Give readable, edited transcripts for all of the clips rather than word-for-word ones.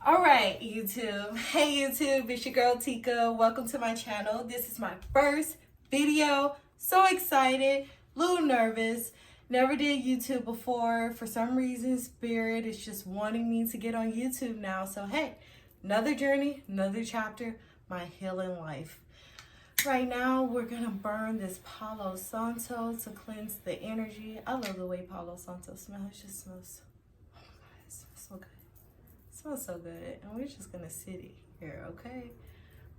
All right, YouTube. Hey, YouTube. It's your girl, Tika. Welcome to my channel. This is my first video. So excited. Little nervous. Never did YouTube before. For some reason, Spirit is just wanting me to get on YouTube now. So, hey, another journey, another chapter, my healing life. Right now, we're going to burn this Palo Santo to cleanse the energy. I love the way Palo Santo smells. It just smells, oh my God, it smells so good. It smells so good. And we're just going to sit it here, okay?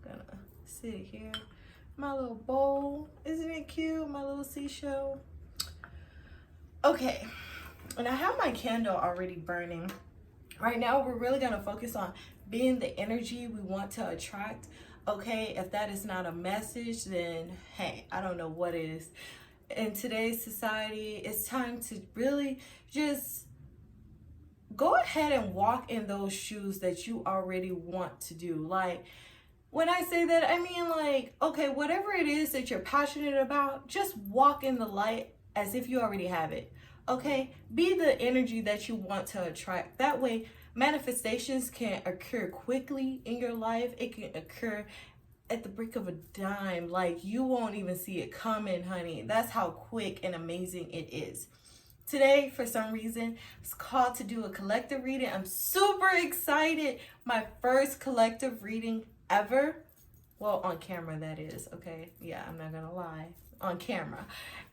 I'm going to sit it here. My little bowl. Isn't it cute? My little seashell. Okay. And I have my candle already burning. Right now, we're really going to focus on being the energy we want to attract. Okay, if that is not a message, then hey, I don't know what is. In today's society, it's time to really just go ahead and walk in those shoes that you already want to do. Like, when I say that, I mean like, okay, whatever it is that you're passionate about, just walk in the light as if you already have it. Okay, be the energy that you want to attract. That way, manifestations can occur quickly in your life. It can occur at the brink of a dime. Like, you won't even see it coming, honey. That's how quick and amazing it is. Today, for some reason, it's called to do a collective reading. I'm super excited. My first collective reading ever. Well, on camera, that is. Okay, yeah, I'm not gonna lie. On camera.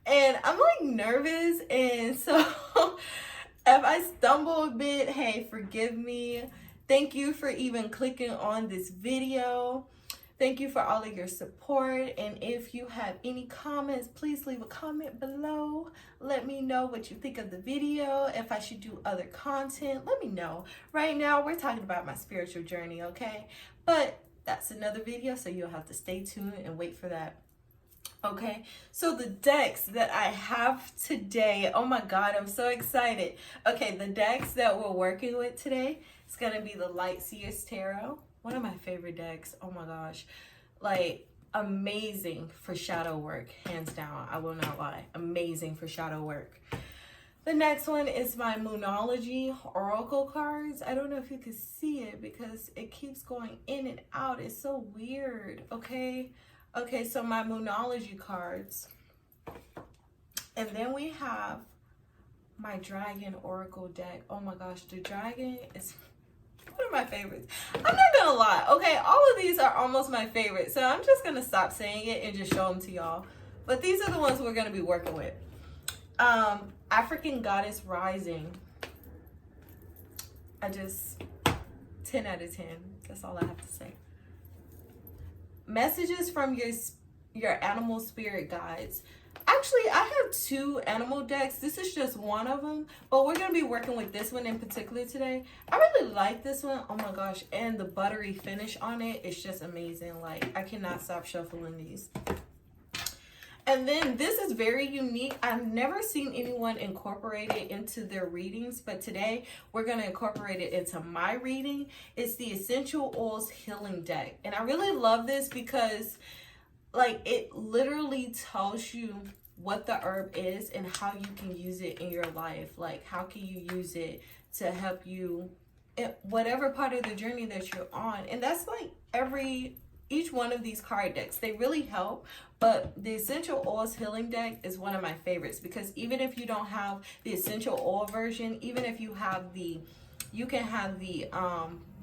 And I'm like nervous, and so if I stumble a bit, hey, forgive me. Thank you for even clicking on this video. Thank you for all of your support. And if you have any comments, please leave a comment below. Let me know what you think of the video. If I should do other content, let me know. Right now, we're talking about my spiritual journey, okay? But that's another video, so you'll have to stay tuned and wait for that. Okay, so the decks that I have today, oh my God, I'm so excited. Okay, the decks that we're working with today, it's going to be the Light Seers Tarot. One of my favorite decks, oh my gosh. Like, amazing for shadow work, hands down. I will not lie, amazing for shadow work. The next one is my Moonology Oracle cards. I don't know if you can see it because it keeps going in and out. It's so weird, okay? Okay, so my Moonology cards. And then we have my Dragon Oracle deck. Oh my gosh, the Dragon is one of my favorites. I'm not gonna lie, okay? All of these are almost my favorites. So I'm just gonna stop saying it and just show them to y'all. But these are the ones we're gonna be working with. African Goddess Rising. 10 out of 10. That's all I have to say. Messages from your animal spirit guides. Actually, I have two animal decks. This is just one of them, but we're going to be working with this one in particular today. I really like this one. Oh my gosh, and the buttery finish on it is just amazing. Like, I cannot stop shuffling these. And then this is very unique. I've never seen anyone incorporate it into their readings, but today we're going to incorporate it into my reading. It's the Essential Oils Healing Deck. And I really love this because, like, it literally tells you what the herb is and how you can use it in your life. Like, how can you use it to help you in whatever part of the journey that you're on. And that's like each one of these card decks, they really help. But the Essential Oils Healing Deck is one of my favorites because even if you don't have the essential oil version, even if you have you can have the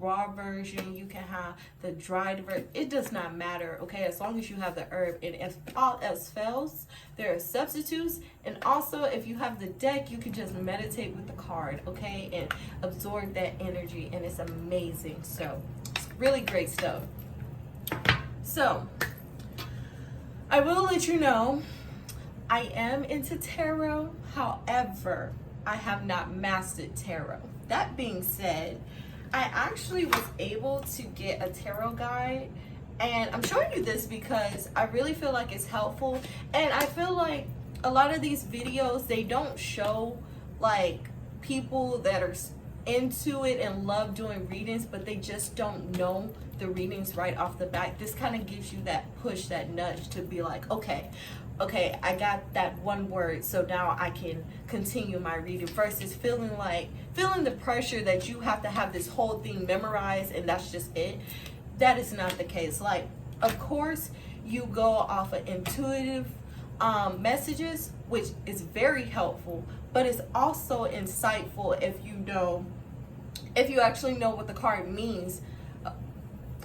raw version, you can have the dried version, it does not matter, okay, as long as you have the herb. And if all else fails, there are substitutes. And also, if you have the deck, you can just meditate with the card, okay, and absorb that energy, and it's amazing. So it's really great stuff. So I will let you know I am into tarot. However, I have not mastered tarot. That being said, I actually was able to get a tarot guide, and I'm showing you this because I really feel like it's helpful. And I feel like a lot of these videos, they don't show like people that are into it and love doing readings, but they just don't know the readings right off the bat. This kind of gives you that push, that nudge to be like, okay, okay, I got that one word, so now I can continue my reading, versus feeling the pressure that you have to have this whole thing memorized and that's just it. That is not the case. Like, of course, you go off of intuitive messages, which is very helpful, but it's also insightful if you actually know what the card means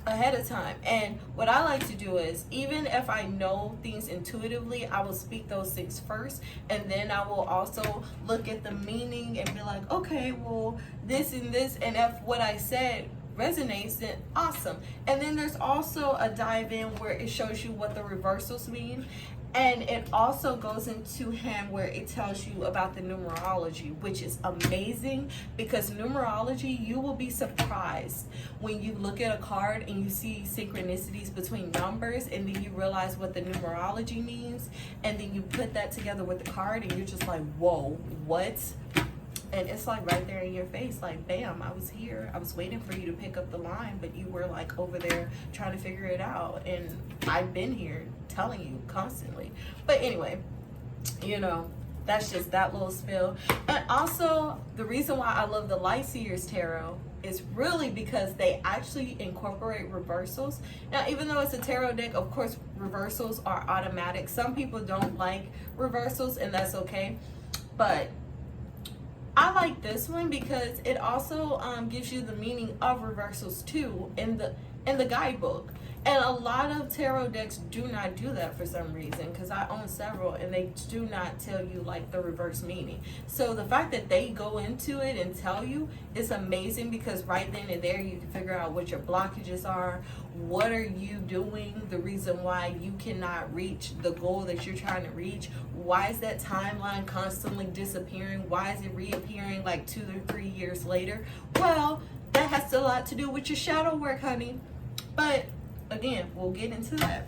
ahead of time. And what I like to do is, even if I know things intuitively, I will speak those things first, and then I will also look at the meaning and be like, okay, well, this and this, and if what I said resonates, then awesome. And then there's also a dive in where it shows you what the reversals mean, and it also goes into hand where it tells you about the numerology, which is amazing, because numerology, you will be surprised when you look at a card and you see synchronicities between numbers, and then you realize what the numerology means, and then you put that together with the card and you're just like, whoa, what? And it's like right there in your face, like, bam, I was here. I was waiting for you to pick up the line, but you were like over there trying to figure it out. And I've been here telling you constantly. But anyway, you know, that's just that little spill. And also, the reason why I love the Light Seers Tarot is really because they actually incorporate reversals. Now, even though it's a tarot deck, of course, reversals are automatic. Some people don't like reversals, and that's okay. But I like this one because it also gives you the meaning of reversals too in the guidebook. And a lot of tarot decks do not do that for some reason, because I own several and they do not tell you like the reverse meaning. So the fact that they go into it and tell you is amazing, because right then and there you can figure out what your blockages are, what are you doing, the reason why you cannot reach the goal that you're trying to reach, why is that timeline constantly disappearing, why is it reappearing like 2 or 3 years later. Well, that has a lot to do with your shadow work, honey. But again, we'll get into that.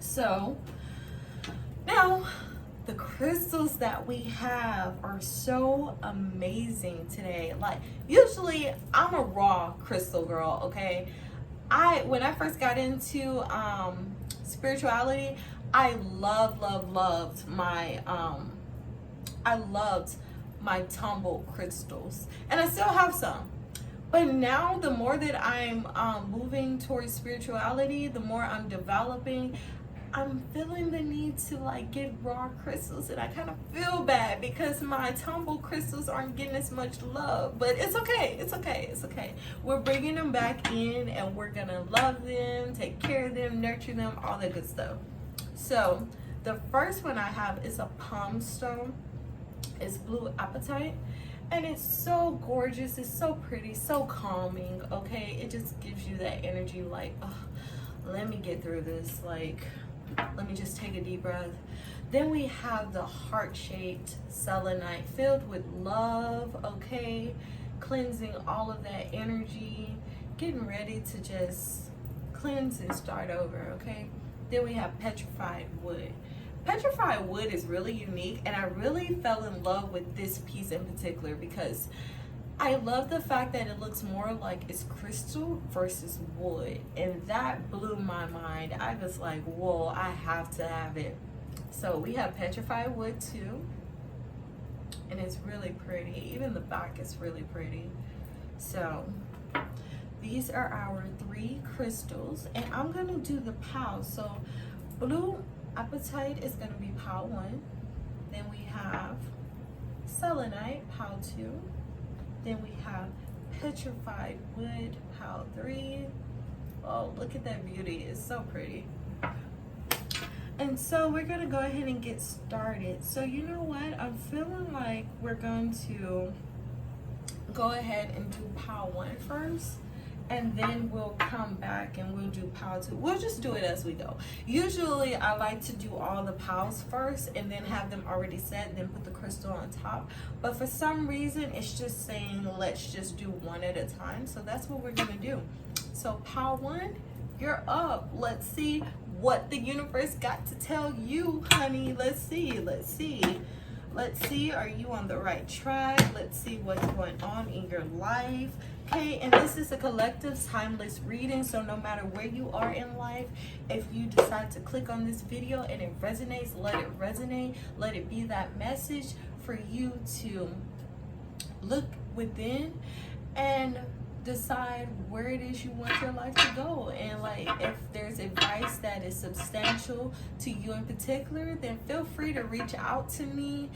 So now the crystals that we have are so amazing today. Like, usually I'm a raw crystal girl, okay? When I first got into spirituality, I loved my tumbled crystals, and I still have some. But now, the more that I'm moving towards spirituality, the more I'm developing, I'm feeling the need to like get raw crystals, and I kind of feel bad because my tumbled crystals aren't getting as much love. But it's okay, it's okay, it's okay. We're bringing them back in, and we're gonna love them, take care of them, nurture them, all that good stuff. So the first one I have is a palm stone. It's blue apatite. And it's so gorgeous, it's so pretty, so calming, okay? It just gives you that energy like, oh, let me get through this, like, let me just take a deep breath. Then we have the heart-shaped selenite, filled with love, okay? Cleansing all of that energy, getting ready to just cleanse and start over, okay? Then we have petrified wood. Petrified wood is really unique, and I really fell in love with this piece in particular because I love the fact that it looks more like it's crystal versus wood, and that blew my mind. I was like, whoa, I have to have it. So we have petrified wood too, and it's really pretty. Even the back is really pretty. So these are our 3 crystals, and I'm gonna do the pile. So blue apatite is going to be pile 1. Then we have selenite, pile 2. Then we have petrified wood, pile 3. Oh, look at that beauty. It's so pretty. And so we're going to go ahead and get started. So you know what? I'm feeling like we're going to go ahead and do pile 1 first. And then we'll come back and we'll do pile 2. We'll just do it as we go. Usually I like to do all the piles first and then have them already set, then put the crystal on top. But for some reason, it's just saying, let's just do one at a time. So that's what we're gonna do. So pile 1, you're up. Let's see what the universe got to tell you, honey. Let's see, let's see. Let's see, are you on the right track? Let's see what's going on in your life. Okay, and this is a collective timeless reading, so no matter where you are in life, if you decide to click on this video and it resonates, let it resonate. Let it be that message for you to look within and decide where it is you want your life to go. And like, if there's advice that is substantial to you in particular, then feel free to reach out to me.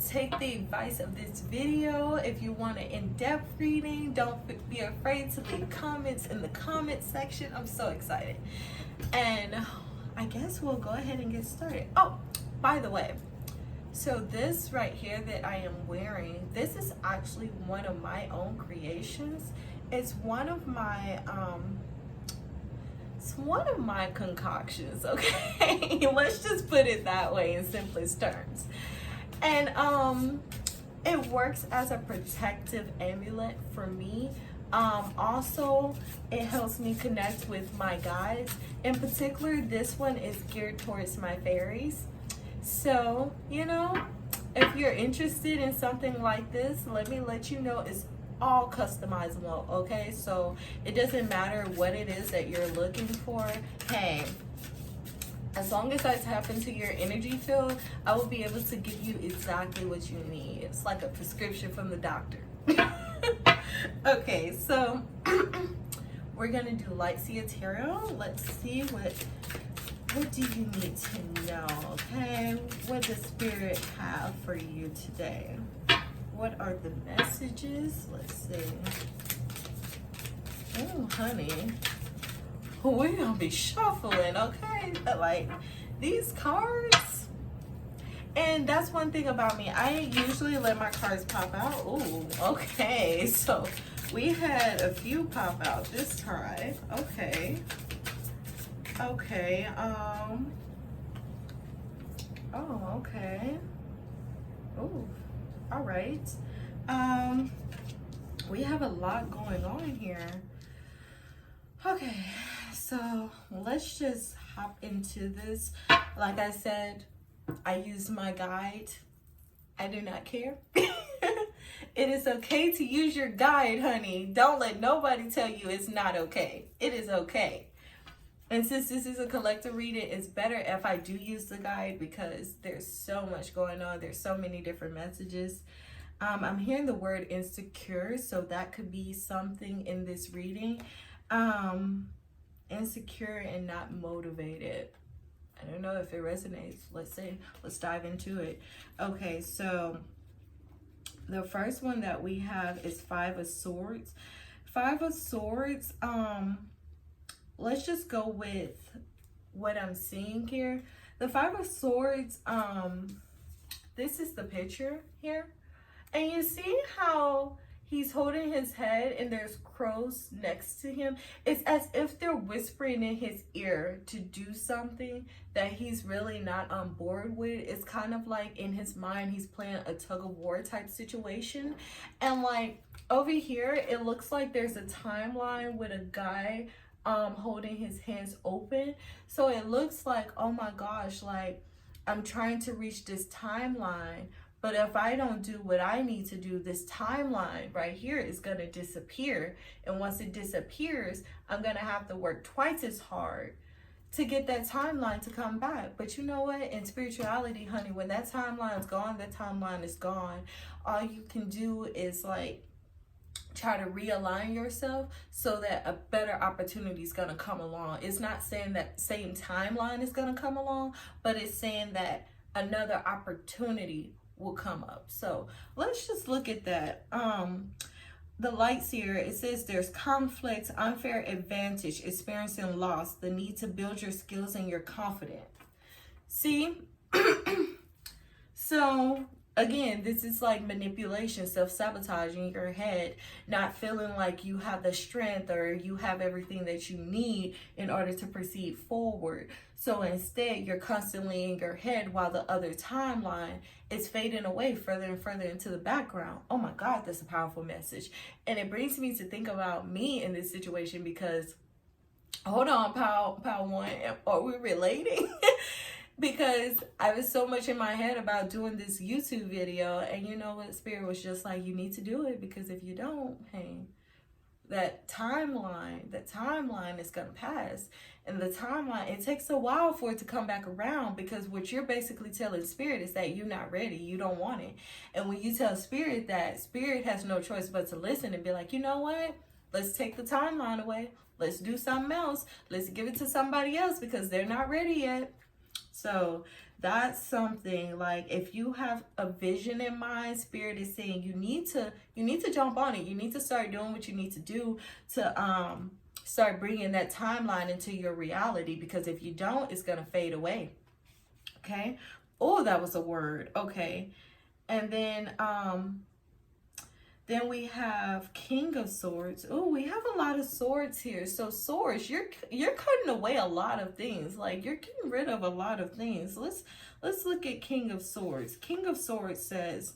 Take the advice of this video. If you want an in-depth reading, don't be afraid to leave comments in the comment section. I'm so excited. And I guess we'll go ahead and get started. Oh, by the way, so this right here that I am wearing, this is actually one of my own creations. It's one of my concoctions, okay? Let's just put it that way in simplest terms. And it works as a protective amulet for me. Also, it helps me connect with my guides. In particular, this one is geared towards my fairies. So, you know, if you're interested in something like this, let me let you know it's all customizable, okay? So it doesn't matter what it is that you're looking for. Hey, as long as I tap into your energy field, I will be able to give you exactly what you need. It's like a prescription from the doctor. Okay, so we're gonna do light sea tarot. Let's see what do you need to know, okay? What does Spirit have for you today? What are the messages? Let's see. Oh, honey. We're gonna be shuffling, okay? Like, these cards. And that's one thing about me. I usually let my cards pop out. Oh, okay. So we had a few pop out this time. Okay. Okay. Oh, okay. Oh, all right. We have a lot going on here. Okay, so let's just hop into this. Like I said, I use my guide. I do not care. It is okay to use your guide, honey. Don't let nobody tell you it's not okay. It is okay. And since this is a collective reading, it's better if I do use the guide because there's so much going on. There's so many different messages. I'm hearing the word insecure, so that could be something in this reading. Insecure and not motivated. I don't know if it resonates. Let's dive into it. Okay, so the first one that we have is Five of Swords. Five of Swords, let's just go with what I'm seeing here. The Five of Swords, this is the picture here. And you see how he's holding his head and there's crows next to him. It's as if they're whispering in his ear to do something that he's really not on board with. It's kind of like in his mind, he's playing a tug of war type situation. And like over here, it looks like there's a timeline with a guy holding his hands open. So it looks like, oh my gosh, like I'm trying to reach this timeline, but if I don't do what I need to do, this timeline right here is going to disappear. And once it disappears, I'm going to have to work twice as hard to get that timeline to come back. But you know what? In spirituality, honey, when that timeline is gone, that timeline is gone. All you can do is like try to realign yourself so that a better opportunity is going to come along. It's not saying that same timeline is going to come along, but it's saying that another opportunity will come up. So let's just look at that. The lights here, it says there's conflict, unfair advantage, experiencing loss, the need to build your skills and your confidence. See? So again, this is like manipulation, self-sabotaging your head, not feeling like you have the strength or you have everything that you need in order to proceed forward. So instead, you're constantly in your head while the other timeline is fading away further and further into the background. Oh my God, that's a powerful message. And it brings me to think about me in this situation because, hold on, Pal One, are we relating? because I was so much in my head about doing this YouTube video, and you know what, Spirit was just like, you need to do it, because if you don't, hey, that timeline is gonna pass. And the timeline, it takes a while for it to come back around, because what you're basically telling Spirit is that you're not ready, you don't want it. And when you tell Spirit that, Spirit has no choice but to listen and be like, you know what, let's take the timeline away, let's do something else, let's give it to somebody else, because they're not ready yet. So that's something, like, if you have a vision in mind, Spirit is saying you need to jump on it. You need to start doing what you need to do to start bringing that timeline into your reality, because if you don't, it's gonna fade away. Okay. Oh, that was a word. Okay. And then we have King of Swords. Oh, we have a lot of swords here. So swords, you're cutting away a lot of things. Like, you're getting rid of a lot of things. Let's look at King of Swords. King of Swords says,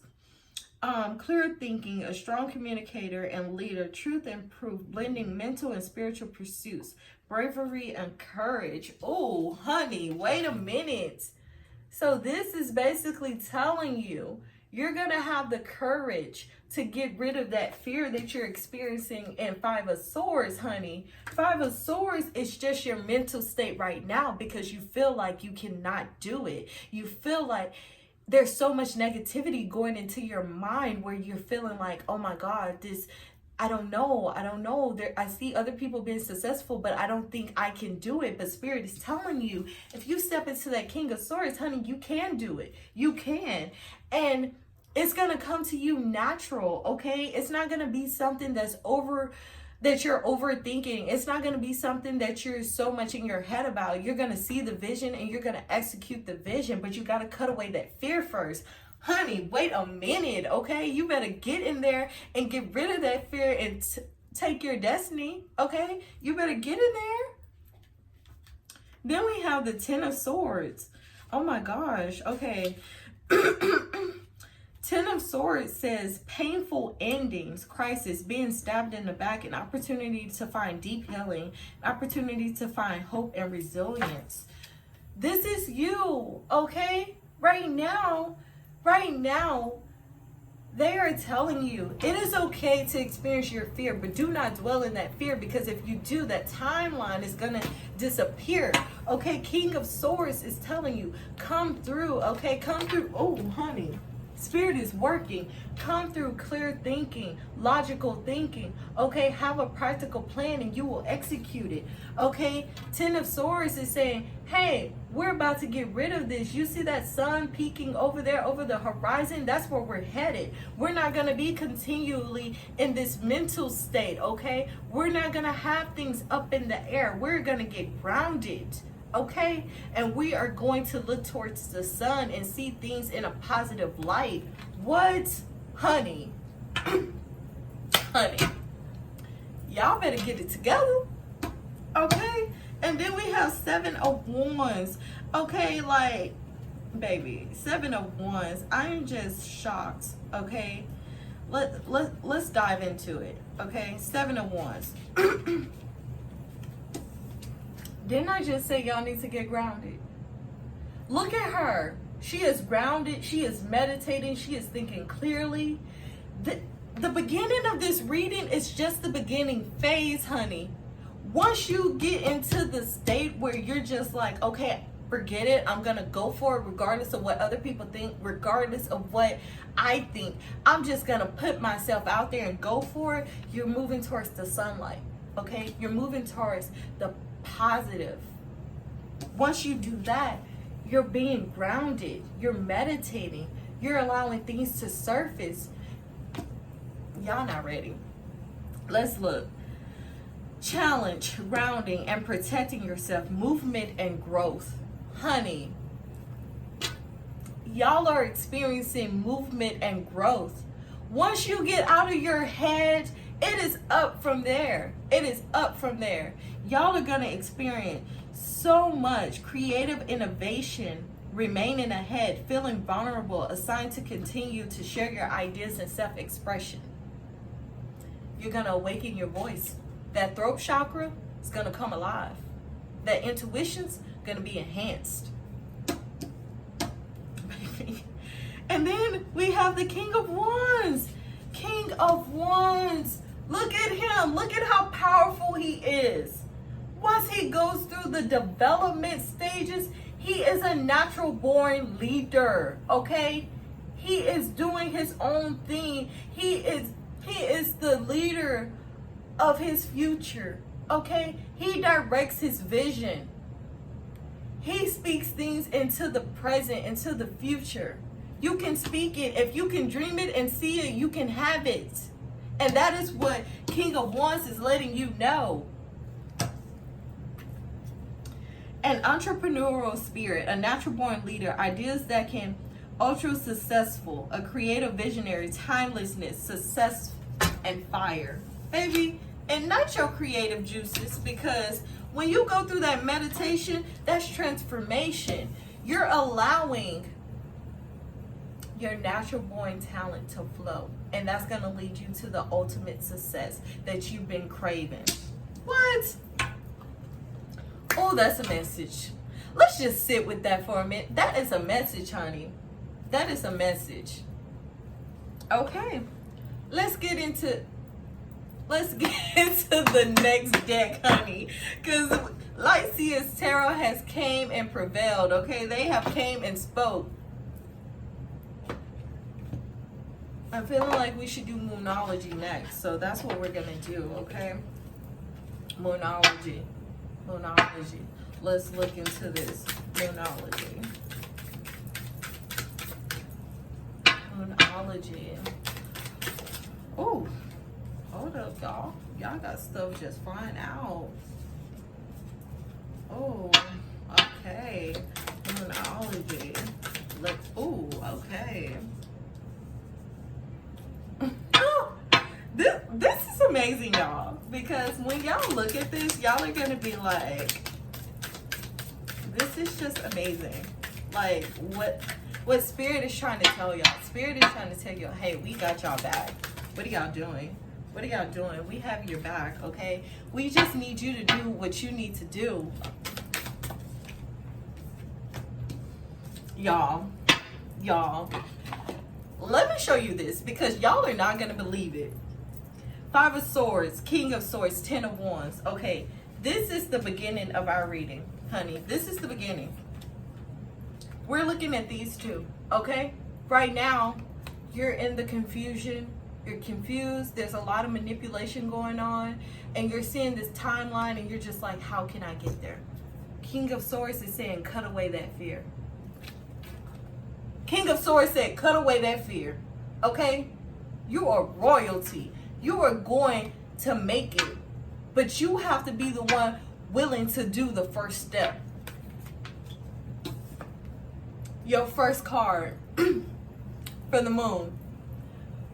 clear thinking, a strong communicator and leader, truth and proof, blending mental and spiritual pursuits, bravery and courage. Oh, honey, wait a minute. So this is basically telling you, you're going to have the courage to get rid of that fear that you're experiencing in Five of Swords, honey. Five of Swords is just your mental state right now, because you feel like you cannot do it. You feel like there's so much negativity going into your mind, where you're feeling like, oh my God, I don't know. I see other people being successful, but I don't think I can do it. But Spirit is telling you, if you step into that King of Swords, honey, you can do it. You can. And it's going to come to you natural, okay? It's not going to be something that you're overthinking. It's not going to be something that you're so much in your head about. You're going to see the vision and you're going to execute the vision, but you got to cut away that fear first. Honey, wait a minute, okay? You better get in there and get rid of that fear and take your destiny, okay? You better get in there. Then we have the Ten of Swords. Oh my gosh, okay. Ten of Swords says painful endings, crisis, being stabbed in the back, an opportunity to find deep healing, an opportunity to find hope and resilience. This is you, okay? Right now, they are telling you it is okay to experience your fear, but do not dwell in that fear, because if you do, that timeline is going to disappear. Okay, King of Swords is telling you, come through, okay? Come through. Oh, honey. Spirit is working. Come through clear thinking, logical thinking. Okay, have a practical plan and you will execute it. Okay, Ten of Swords is saying, hey, we're about to get rid of this. You see that sun peeking over there over the horizon? That's where we're headed. We're not going to be continually in this mental state, okay? We're not going to have things up in the air. We're going to get grounded. Okay, and we are going to look towards the sun and see things in a positive light. What? Honey. Honey. Y'all better get it together. Okay, and then we have Seven of Wands. Okay, like, baby, Seven of Wands. I am just shocked. Okay, let's dive into it. Okay, Seven of Wands. Didn't I just say y'all need to get grounded? Look at her. She is grounded. She is meditating. She is thinking clearly. The beginning of this reading is just the beginning phase, honey. Once you get into the state where you're just like, okay, forget it. I'm going to go for it regardless of what other people think, regardless of what I think. I'm just going to put myself out there and go for it. You're moving towards the sunlight, okay? You're moving towards the positive. Once you do that, you're being grounded, you're meditating, you're allowing things to surface. Y'all not ready. Let's look. Challenge, grounding, and protecting yourself, movement and growth. Honey, y'all are experiencing movement and growth. Once you get out of your head, it is up from there. It is up from there. Y'all are going to experience so much creative innovation, remaining ahead, feeling vulnerable, assigned to continue to share your ideas and self-expression. You're going to awaken your voice. That throat chakra is going to come alive. That intuition's going to be enhanced. And then we have the King of Wands. King of Wands. Look at him. Look at how powerful he is. Once he goes through the development stages, he is a natural born leader, okay? He is doing his own thing. He is the leader of his future, okay? He directs his vision. He speaks things into the present, into the future. You can speak it. If you can dream it and see it, you can have it. And that is what King of Wands is letting you know. An entrepreneurial spirit, a natural born leader, ideas that can ultra successful, a creative visionary, timelessness, success, and fire. Baby, and not your creative juices, because when you go through that meditation, that's transformation. You're allowing your natural born talent to flow, and that's going to lead you to the ultimate success that you've been craving. What? Oh, that's a message. Let's just sit with that for a minute. That is a message, honey. That is a message. Okay. Let's get into the next deck, honey. Because Lightseers Tarot has came and prevailed, okay? They have came and spoke. I'm feeling like we should do Moonology next. So that's what we're going to do, okay? Moonology. Moonology. Let's look into this. Moonology. Moonology. Oh, hold up, y'all. Y'all got stuff just flying out. Oh, okay. Moonology. Look. Oh, okay. This is amazing, y'all, because when y'all look at this, y'all are gonna be like, this is just amazing. Like, what Spirit is trying to tell y'all. Spirit is trying to tell y'all, hey, we got y'all back. What are y'all doing? What are y'all doing? We have your back, okay? We just need you to do what you need to do. Y'all, let me show you this, because y'all are not gonna believe it. 5 of Swords, King of Swords, 10 of Wands. Okay, this is the beginning of our reading, honey. This is the beginning. We're looking at these two, okay? Right now, you're in the confusion. You're confused. There's a lot of manipulation going on. And you're seeing this timeline and you're just like, how can I get there? King of Swords is saying, cut away that fear. King of Swords said, cut away that fear, okay? You are royalty. You are going to make it, but you have to be the one willing to do the first step. Your first card for the moon,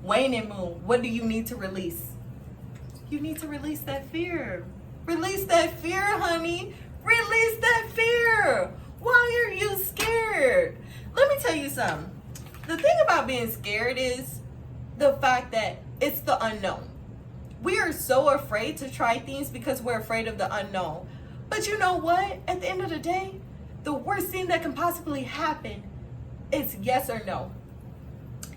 waning moon. What do you need to release? You need to release that fear. Release that fear, honey. Release that fear. Why are you scared? Let me tell you something. The thing about being scared is the fact that it's the unknown. We are so afraid to try things because we're afraid of the unknown. But you know what? At the end of the day, the worst thing that can possibly happen is yes or no.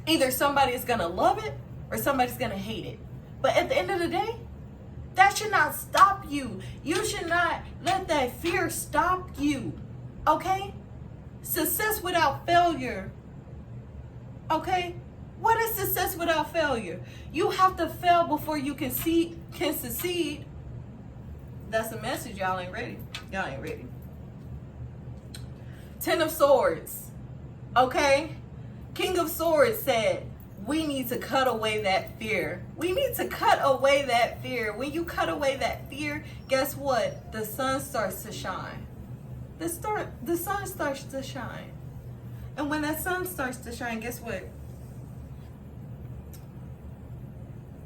Either somebody is going to love it or somebody's going to hate it. But at the end of the day, that should not stop you. You should not let that fear stop you. Okay? Success without failure. Okay? What is success without failure? You have to fail before you can succeed. That's a message. Y'all ain't ready. Y'all ain't ready. 10 of Swords. Okay? King of Swords said, we need to cut away that fear. We need to cut away that fear. When you cut away that fear, guess what? The sun starts to shine. The sun starts to shine. And when that sun starts to shine, guess what?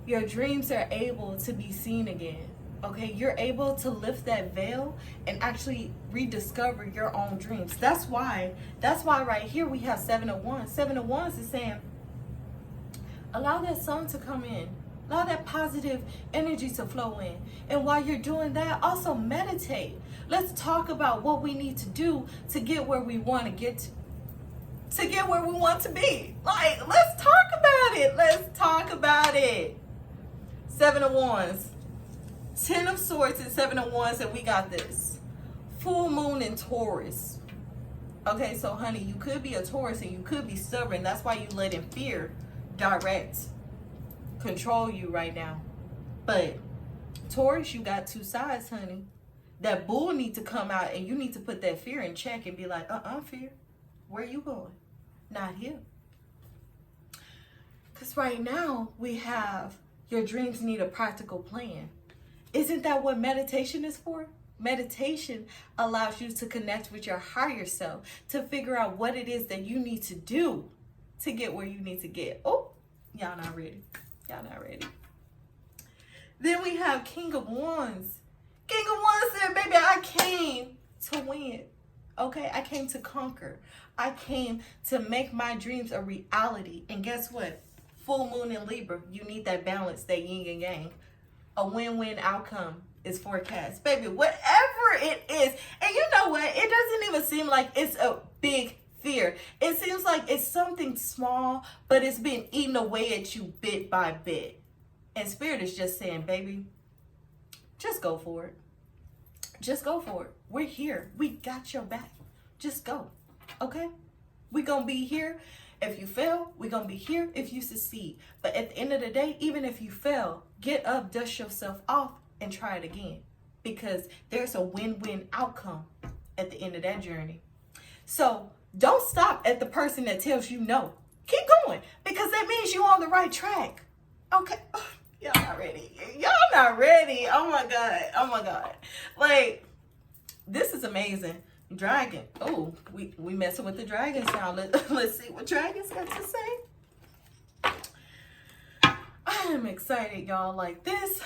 Your dreams are able to be seen again. Okay, you're able to lift that veil and actually rediscover your own dreams. That's why right here we have 7 of Wands. 7 of Wands is saying, allow that sun to come in. Allow that positive energy to flow in. And while you're doing that, also meditate. Let's talk about what we need to do to get where we want to get to. to get where we want to be. Like, let's talk about it. Let's talk about it. 7 of Wands. 10 of Swords and 7 of Wands, and we got this. Full moon in Taurus. Okay, so honey, you could be a Taurus and you could be stubborn. That's why you letting fear direct, control you right now. But Taurus, you got two sides, honey. That bull need to come out and you need to put that fear in check and be like, fear, where you going? Not here. Because right now we have your dreams need a practical plan. Isn't that what meditation is for? Meditation allows you to connect with your higher self, to figure out what it is that you need to do to get where you need to get. Oh, y'all not ready. Y'all not ready. Then we have King of Wands. King of Wands said, baby, I came to win. Okay, I came to conquer. I came to make my dreams a reality. And guess what? Full moon in Libra, you need that balance, that yin and yang. A win-win outcome is forecast. Baby, whatever it is. And you know what? It doesn't even seem like it's a big fear. It seems like it's something small, but it's been eating away at you bit by bit. And Spirit is just saying, baby, just go for it. Just go for it. We're here. We got your back. Just go. Okay? We're going to be here. If you fail, we're going to be here if you succeed. But at the end of the day, even if you fail, get up, dust yourself off, and try it again. Because there's a win-win outcome at the end of that journey. So don't stop at the person that tells you no. Keep going. Because that means you're on the right track. Okay? Y'all not ready. Y'all not ready. Oh my God. Oh my God. Like, this is amazing. Dragon. Oh, we messing with the dragon sound. Let's see what dragons got to say. I am excited, y'all. Like this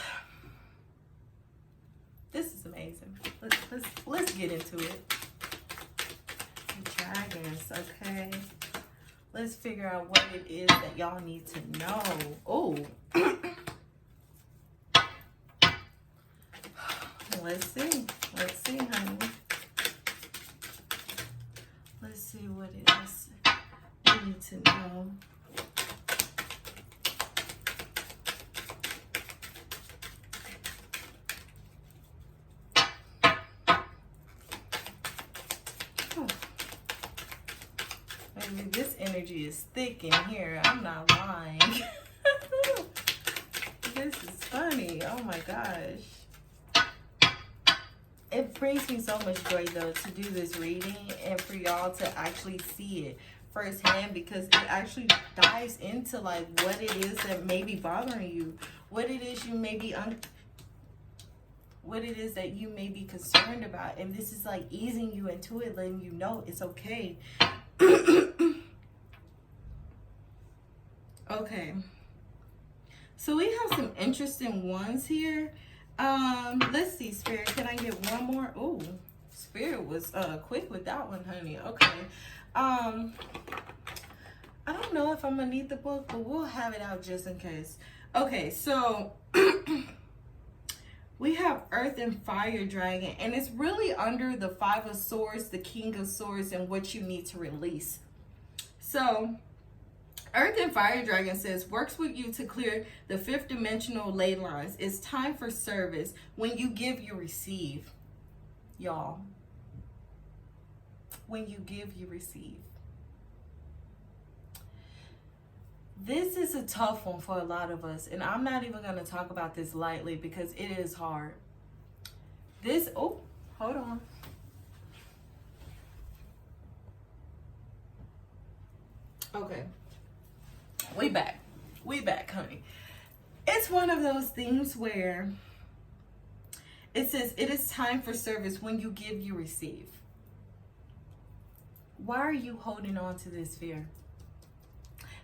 is amazing. Let's get into it. Dragons, okay. Let's figure out what it is that y'all need to know. Oh. Let's see. Let's see, honey. Let's see what it is we need to know. Maybe this energy is thick in here. I'm not lying. This is funny. Oh my gosh. It brings me so much joy, though, to do this reading and for y'all to actually see it firsthand, because it actually dives into, like, what it is that may be bothering you, what it is you may be what it is that you may be concerned about. And this is, like, easing you into it, letting you know it's okay. Okay. So we have some interesting ones here. Let's see, Spirit, can I get one more? Oh, Spirit was quick with that one, honey. Okay. I don't know if I'm gonna need the book, but we'll have it out just in case. Okay, so we have Earth and Fire Dragon, and it's really under the 5 of Swords, the King of Swords, and what you need to release. So Earth and Fire Dragon says, works with you to clear the 5th dimensional ley lines. It's time for service. When you give, you receive. Y'all. When you give, you receive. This is a tough one for a lot of us. And I'm not even going to talk about this lightly because it is hard. Oh, hold on. Okay. We back, honey. It's one of those things where it says it is time for service. When you give, you receive. Why are you holding on to this fear?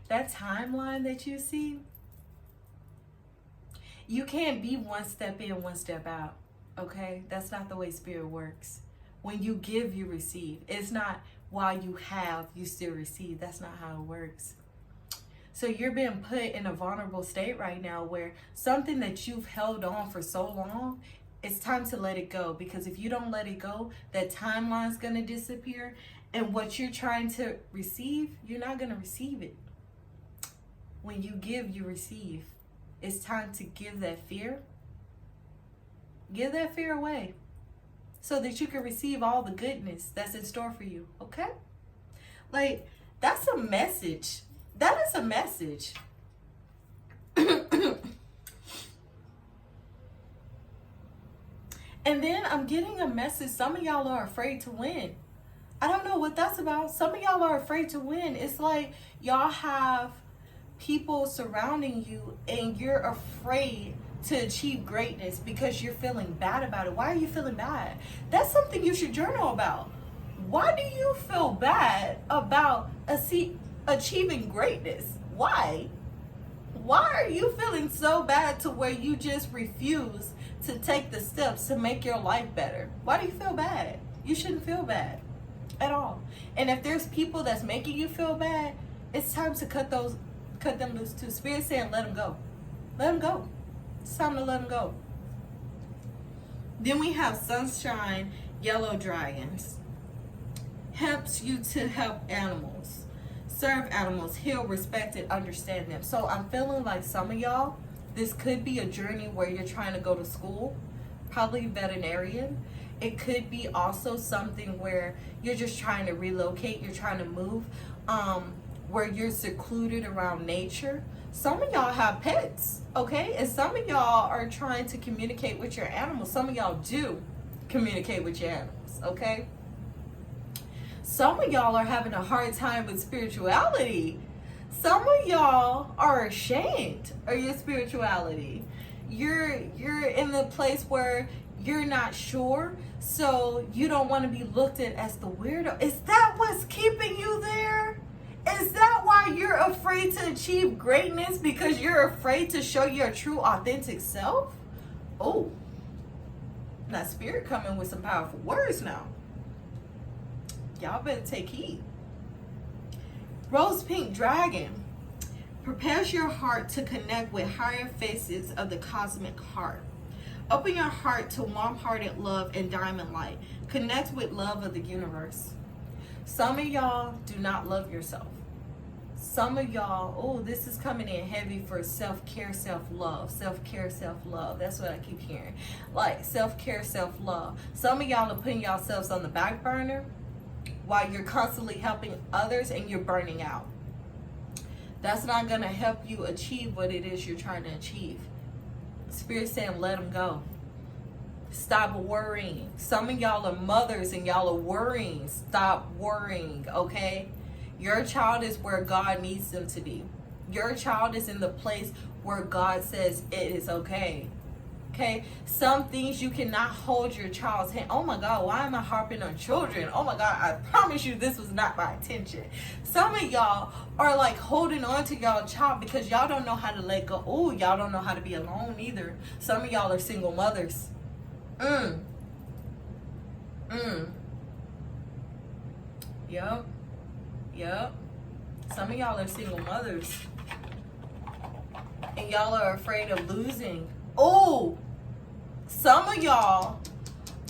That timeline that you see, you can't be one step in, one step out. Okay? That's not the way Spirit works. When you give, you receive. It's not while you have, you still receive. That's not how it works. So you're being put in a vulnerable state right now where something that you've held on for so long, it's time to let it go. Because if you don't let it go, that timeline's going to disappear. And what you're trying to receive, you're not going to receive it. When you give, you receive. It's time to give that fear. Give that fear away so that you can receive all the goodness that's in store for you, okay? Like, that's a message. That is a message. And then I'm getting a message. Some of y'all are afraid to win. I don't know what that's about. Some of y'all are afraid to win. It's like y'all have people surrounding you and you're afraid to achieve greatness because you're feeling bad about it. Why are you feeling bad? That's something you should journal about. Why do you feel bad about achieving greatness? Why? Why are you feeling so bad to where you just refuse to take the steps to make your life better? Why do you feel bad? You shouldn't feel bad at all. And if there's people that's making you feel bad, it's time to cut them loose too. Spirit saying, let them go. Let them go. It's time to let them go. Then we have sunshine, yellow dragons. Helps you to help animals, serve animals, heal, respect, and understand them. So I'm feeling like some of y'all, this could be a journey where you're trying to go to school, probably veterinarian. It could be also something where you're just trying to relocate, you're trying to move, where you're secluded around nature. Some of y'all have pets, okay? And some of y'all are trying to communicate with your animals. Some of y'all do communicate with your animals, okay? Some of y'all are having a hard time with spirituality. Some of y'all are ashamed of your spirituality. You're in the place where you're not sure, so you don't want to be looked at as the weirdo. Is that what's keeping you there? Is that why you're afraid to achieve greatness? Because you're afraid to show your true, authentic self? Oh, now Spirit coming with some powerful words now. Y'all better take heed. Rose pink dragon prepares your heart to connect with higher faces of the cosmic heart. Open your heart to warm-hearted love and diamond light. Connect with love of the universe. Some of y'all do not love yourself. Some of y'all, oh, this is coming in heavy for self-care, self-love. Self-care, self-love. That's what I keep hearing. Like self-care, self-love. Some of y'all are putting yourselves on the back burner while you're constantly helping others and you're burning out. That's not going to help you achieve what it is you're trying to achieve. Spirit saying, let them go. Stop worrying. Some of y'all are mothers and y'all are worrying. Stop worrying, okay? Your child is where God needs them to be. Your child is in the place where God says it is okay. Okay? Some things you cannot hold your child's hand. Oh my God, why am I harping on children? Oh my God, I promise you this was not my intention. Some of y'all are like holding on to y'all child because y'all don't know how to let go. Oh, y'all don't know how to be alone either. Some of y'all are single mothers. Yep. Some of y'all are single mothers. And y'all are afraid of losing. Oh, some of y'all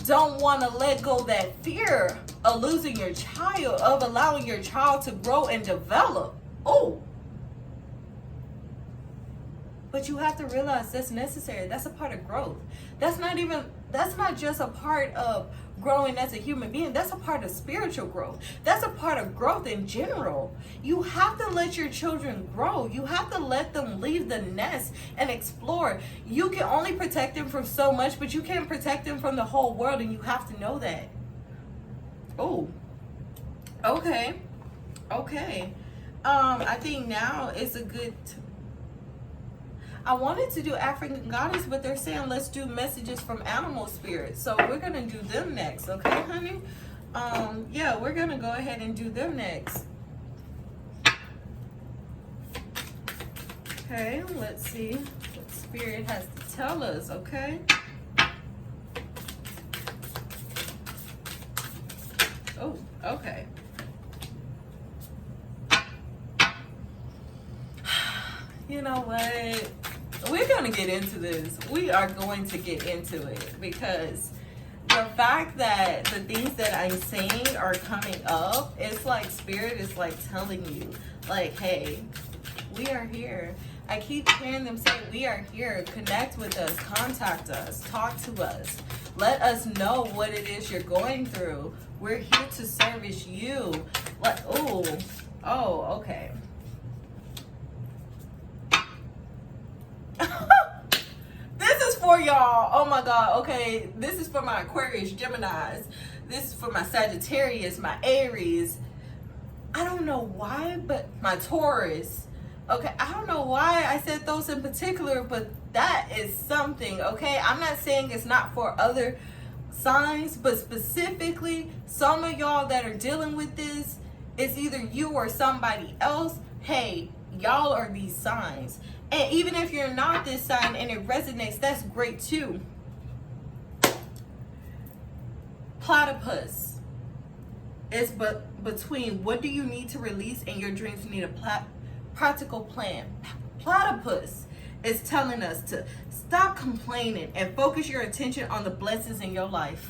don't want to let go that fear of losing your child, of allowing your child to grow and develop. Oh. But you have to realize that's necessary. That's a part of growth. That's not just a part of growing as a human being. That's a part of spiritual growth. That's a part of growth in general. You have to let your children grow. You have to let them leave the nest and explore. You can only protect them from so much, but you can't protect them from the whole world, and you have to know that. Oh, okay. I think now is a good I wanted to do African goddess, but they're saying let's do messages from animal spirits. So we're going to do them next. Okay, honey? Yeah, we're going to go ahead and do them next. Okay, let's see what Spirit has to tell us, okay? Oh, okay. You know what? We're going to get into this. We are going to get into it because the fact that the things that I'm saying are coming up, it's like Spirit is like telling you, like, hey, we are here. I keep hearing them say, we are here. Connect with us, contact us, talk to us. Let us know what it is you're going through. We're here to service you. Like, oh, okay. This is for y'all. Oh my God. Okay. This is for my Aquarius, Geminis. This is for my Sagittarius, my Aries. I don't know why, but my Taurus. Okay. I don't know why I said those in particular, but that is something. Okay. I'm not saying it's not for other signs, but specifically some of y'all that are dealing with this, it's either you or somebody else. Hey, y'all are these signs. And even if you're not this sign and it resonates, that's great too. Platypus. It's between what do you need to release and your dreams need a practical plan. Platypus is telling us to stop complaining and focus your attention on the blessings in your life.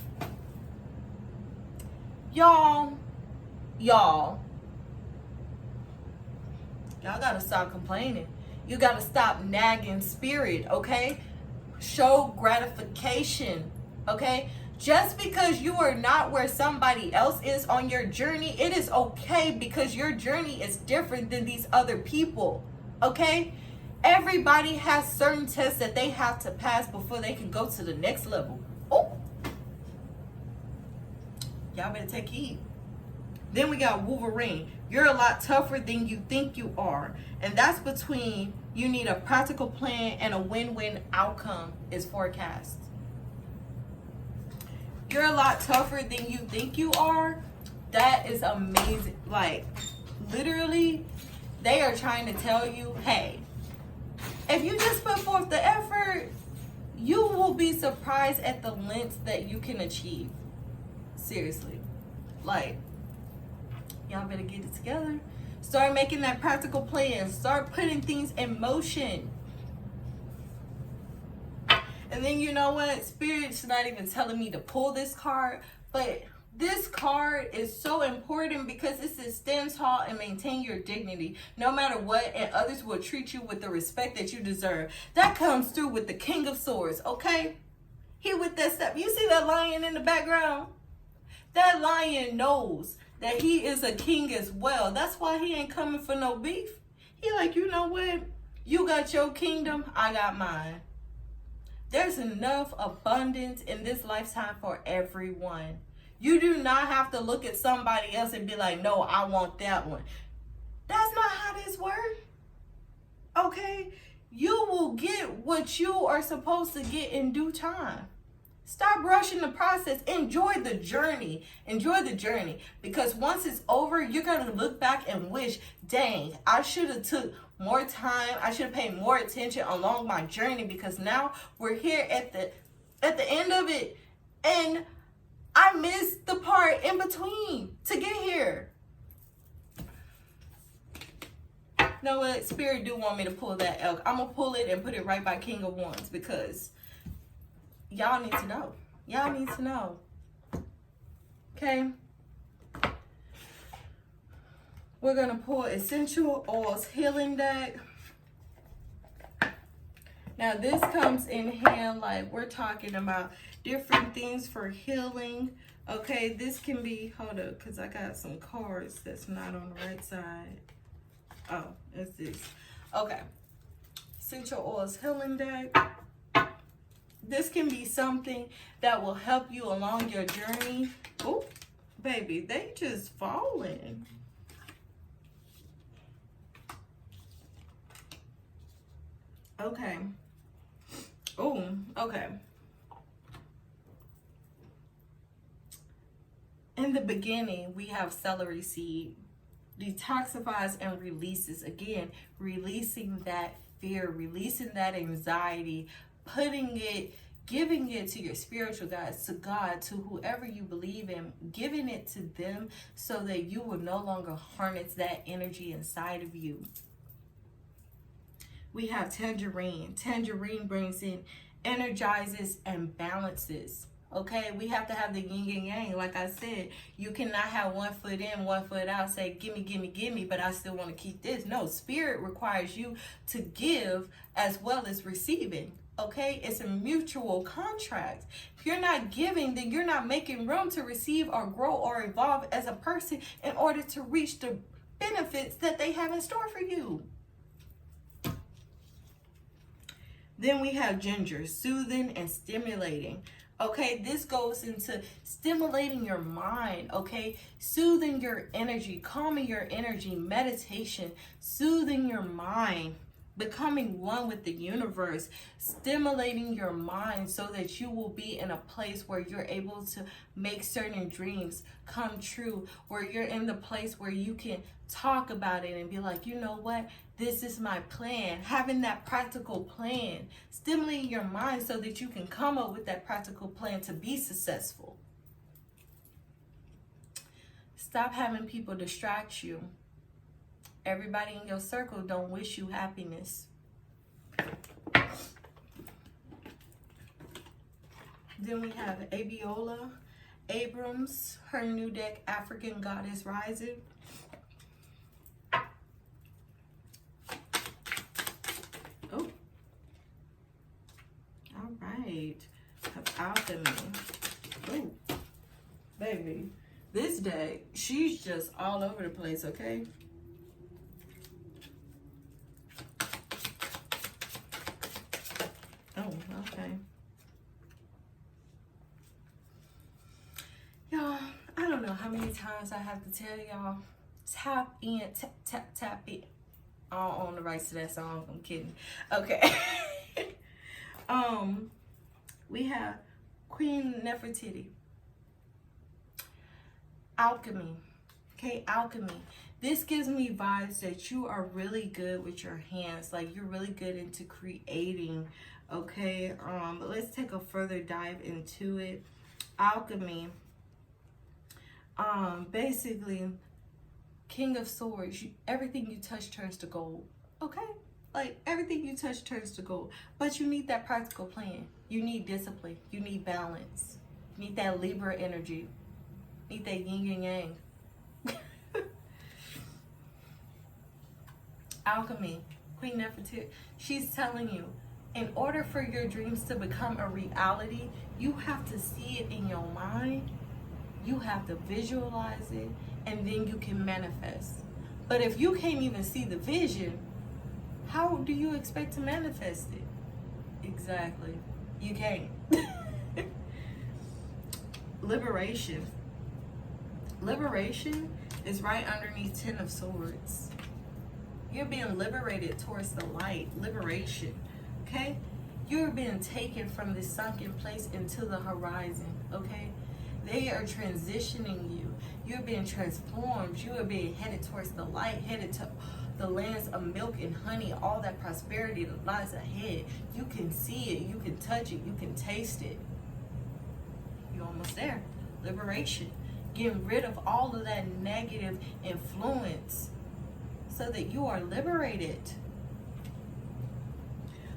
Y'all gotta stop complaining. You gotta stop nagging Spirit, okay? Show gratification, okay? Just because you are not where somebody else is on your journey, it is okay, because your journey is different than these other people, okay? Everybody has certain tests that they have to pass before they can go to the next level. Oh, y'all better take heed. Then we got Wolverine. You're a lot tougher than you think you are. And that's between you need a practical plan and a win-win outcome is forecast. You're a lot tougher than you think you are. That is amazing. Like, literally, they are trying to tell you, hey, if you just put forth the effort, you will be surprised at the lengths that you can achieve. Seriously. Like, y'all better get it together. Start making that practical plan. Start putting things in motion. And then you know what? Spirit's not even telling me to pull this card, but this card is so important because it says stand tall and maintain your dignity no matter what, and others will treat you with the respect that you deserve. That comes through with the King of Swords, okay? He with that stuff. You see that lion in the background? That lion knows that he is a king as well. That's why he ain't coming for no beef. He like, you know what? You got your kingdom, I got mine. There's enough abundance in this lifetime for everyone. You do not have to look at somebody else and be like, no, I want that one. That's not how this works. Okay? You will get what you are supposed to get in due time. Stop rushing the process. Enjoy the journey. Enjoy the journey. Because once it's over, you're going to look back and wish, dang, I should have took more time. I should have paid more attention along my journey, because now we're here at the end of it. And I missed the part in between to get here. You know what? Spirit do want me to pull that elk. I'm going to pull it and put it right by King of Wands, because y'all need to know. Y'all need to know. Okay? We're going to pull Essential Oils Healing Deck. Now, this comes in hand like we're talking about different things for healing. Okay, this can be, hold up, because I got some cards that's not on the right side. Oh, it's this. Okay. Essential Oils Healing Deck. This can be something that will help you along your journey. Oh, baby, they just falling. Okay. Oh, okay. In the beginning, we have celery seed. Detoxifies and releases. Again, releasing that fear, releasing that anxiety, putting it, giving it to your spiritual guides, to God, to whoever you believe in, giving it to them so that you will no longer harness that energy inside of you. We have tangerine. Tangerine brings in, energizes, and balances. Okay, we have to have the yin and yang. Like I said, you cannot have one foot in, one foot out, say, gimme, gimme, gimme, but I still want to keep this. No, spirit requires you to give as well as receiving. Okay, it's a mutual contract. If you're not giving, then you're not making room to receive or grow or evolve as a person in order to reach the benefits that they have in store for you. Then we have ginger, soothing and stimulating. Okay, this goes into stimulating your mind, okay? Soothing your energy, calming your energy, meditation, soothing your mind, becoming one with the universe, stimulating your mind so that you will be in a place where you're able to make certain dreams come true, where you're in the place where you can talk about it and be like, you know what? This is my plan. Having that practical plan, stimulating your mind so that you can come up with that practical plan to be successful. Stop having people distract you. Everybody in your circle don't wish you happiness. Then we have Abiola Abrams, her new deck, African Goddess Rising. Oh, all right. Have alchemy. Oh, baby, this deck, she's just all over the place. Okay. Oh, okay. Y'all, I don't know how many times I have to tell y'all, tap in, tap in. I don't own the rights to that song. I'm kidding. Okay. We have Queen Nefertiti. Alchemy. Okay, alchemy. This gives me vibes that you are really good with your hands. Like, you're really good into creating. Okay, but let's take a further dive into it. Alchemy. Basically, King of Swords, everything you touch turns to gold. Okay? Like, everything you touch turns to gold. But you need that practical plan. You need discipline. You need balance. You need that Libra energy. You need that yin and yang. Alchemy, Queen Nefertiti, she's telling you, in order for your dreams to become a reality, you have to see it in your mind. You have to visualize it, and then you can manifest. But if you can't even see the vision, how do you expect to manifest it? Exactly. You can't. Liberation. Liberation is right underneath Ten of Swords. You're being liberated towards the light. Liberation. Okay? You're being taken from this sunken place into the horizon. Okay? They are transitioning you. You're being transformed. You are being headed towards the light, headed to the lands of milk and honey, all that prosperity that lies ahead. You can see it. You can touch it. You can taste it. You're almost there. Liberation. Getting rid of all of that negative influence so that you are liberated.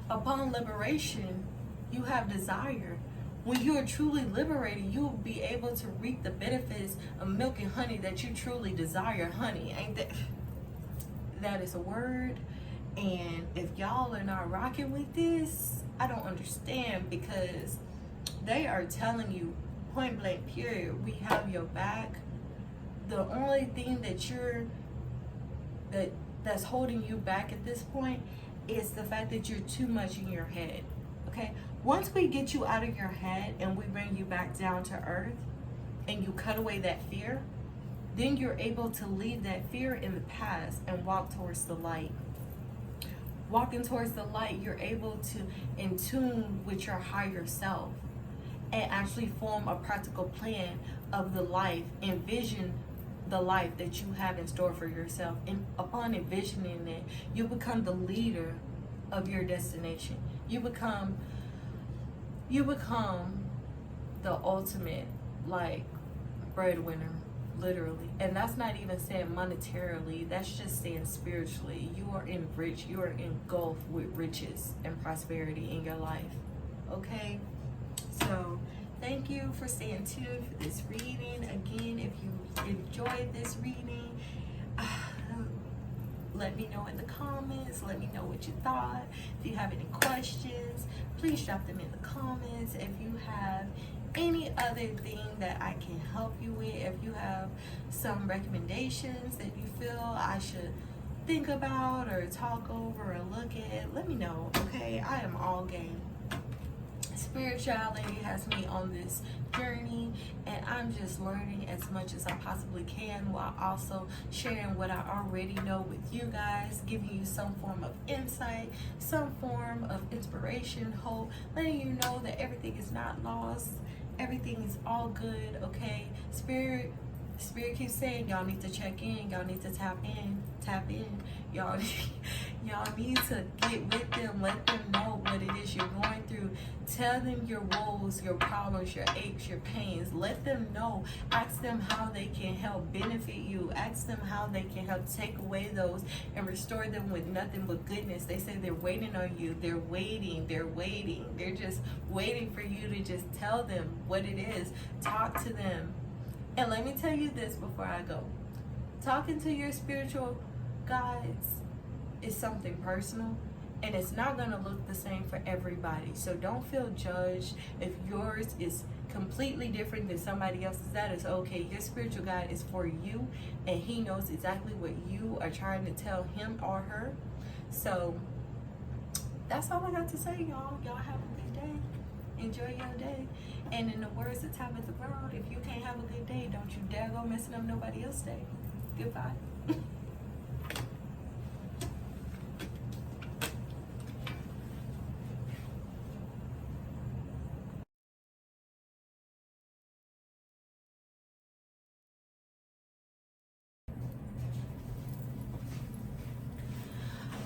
Upon liberation, you have desire. When you are truly liberated, you will be able to reap the benefits of milk and honey that you truly desire. Honey, ain't that is a word? And if y'all are not rocking with this, I don't understand, because they are telling you point blank period, we have your back. The only thing that's holding you back at this point is the fact that you're too much in your head. Okay, once we get you out of your head and we bring you back down to earth and you cut away that fear, then you're able to leave that fear in the past and walk towards the light. Walking towards the light, you're able to in tune with your higher self and actually form a practical plan of the life, envision the life that you have in store for yourself. And upon envisioning it, you become the leader of your destination. You become the ultimate, like, breadwinner, literally. And that's not even saying monetarily, that's just saying spiritually. You are enriched, you are engulfed with riches and prosperity in your life. Okay? So thank you for staying tuned for this reading. Again, if you enjoyed this reading, let me know in the comments. Let me know what you thought. If you have any questions, please drop them in the comments. If you have any other thing that I can help you with, if you have some recommendations that you feel I should think about or talk over or look at, let me know, okay? I am all game. Spirituality has me on this journey, and I'm just learning as much as I possibly can, while also sharing what I already know with you guys, giving you some form of insight, some form of inspiration, hope, letting you know that everything is not lost, everything is all good, okay? Spirit keeps saying y'all need to check in, y'all need to tap in, y'all need to get with them, let them know what it is you're going through, tell them your woes, your problems, your aches, your pains, let them know, ask them how they can help benefit you, ask them how they can help take away those and restore them with nothing but goodness. They say they're waiting on you, they're waiting, they're just waiting for you to just tell them what it is, talk to them. And let me tell you this before I go. Talking to your spiritual guides is something personal, and it's not going to look the same for everybody. So don't feel judged if yours is completely different than somebody else's. That is okay. Your spiritual guide is for you, and he knows exactly what you are trying to tell him or her. So that's all I got to say, y'all. Y'all have a good day. Enjoy your day. And in the words of Tabitha Brown, if you can't have a good day, don't you dare go messing up nobody else's day. Goodbye.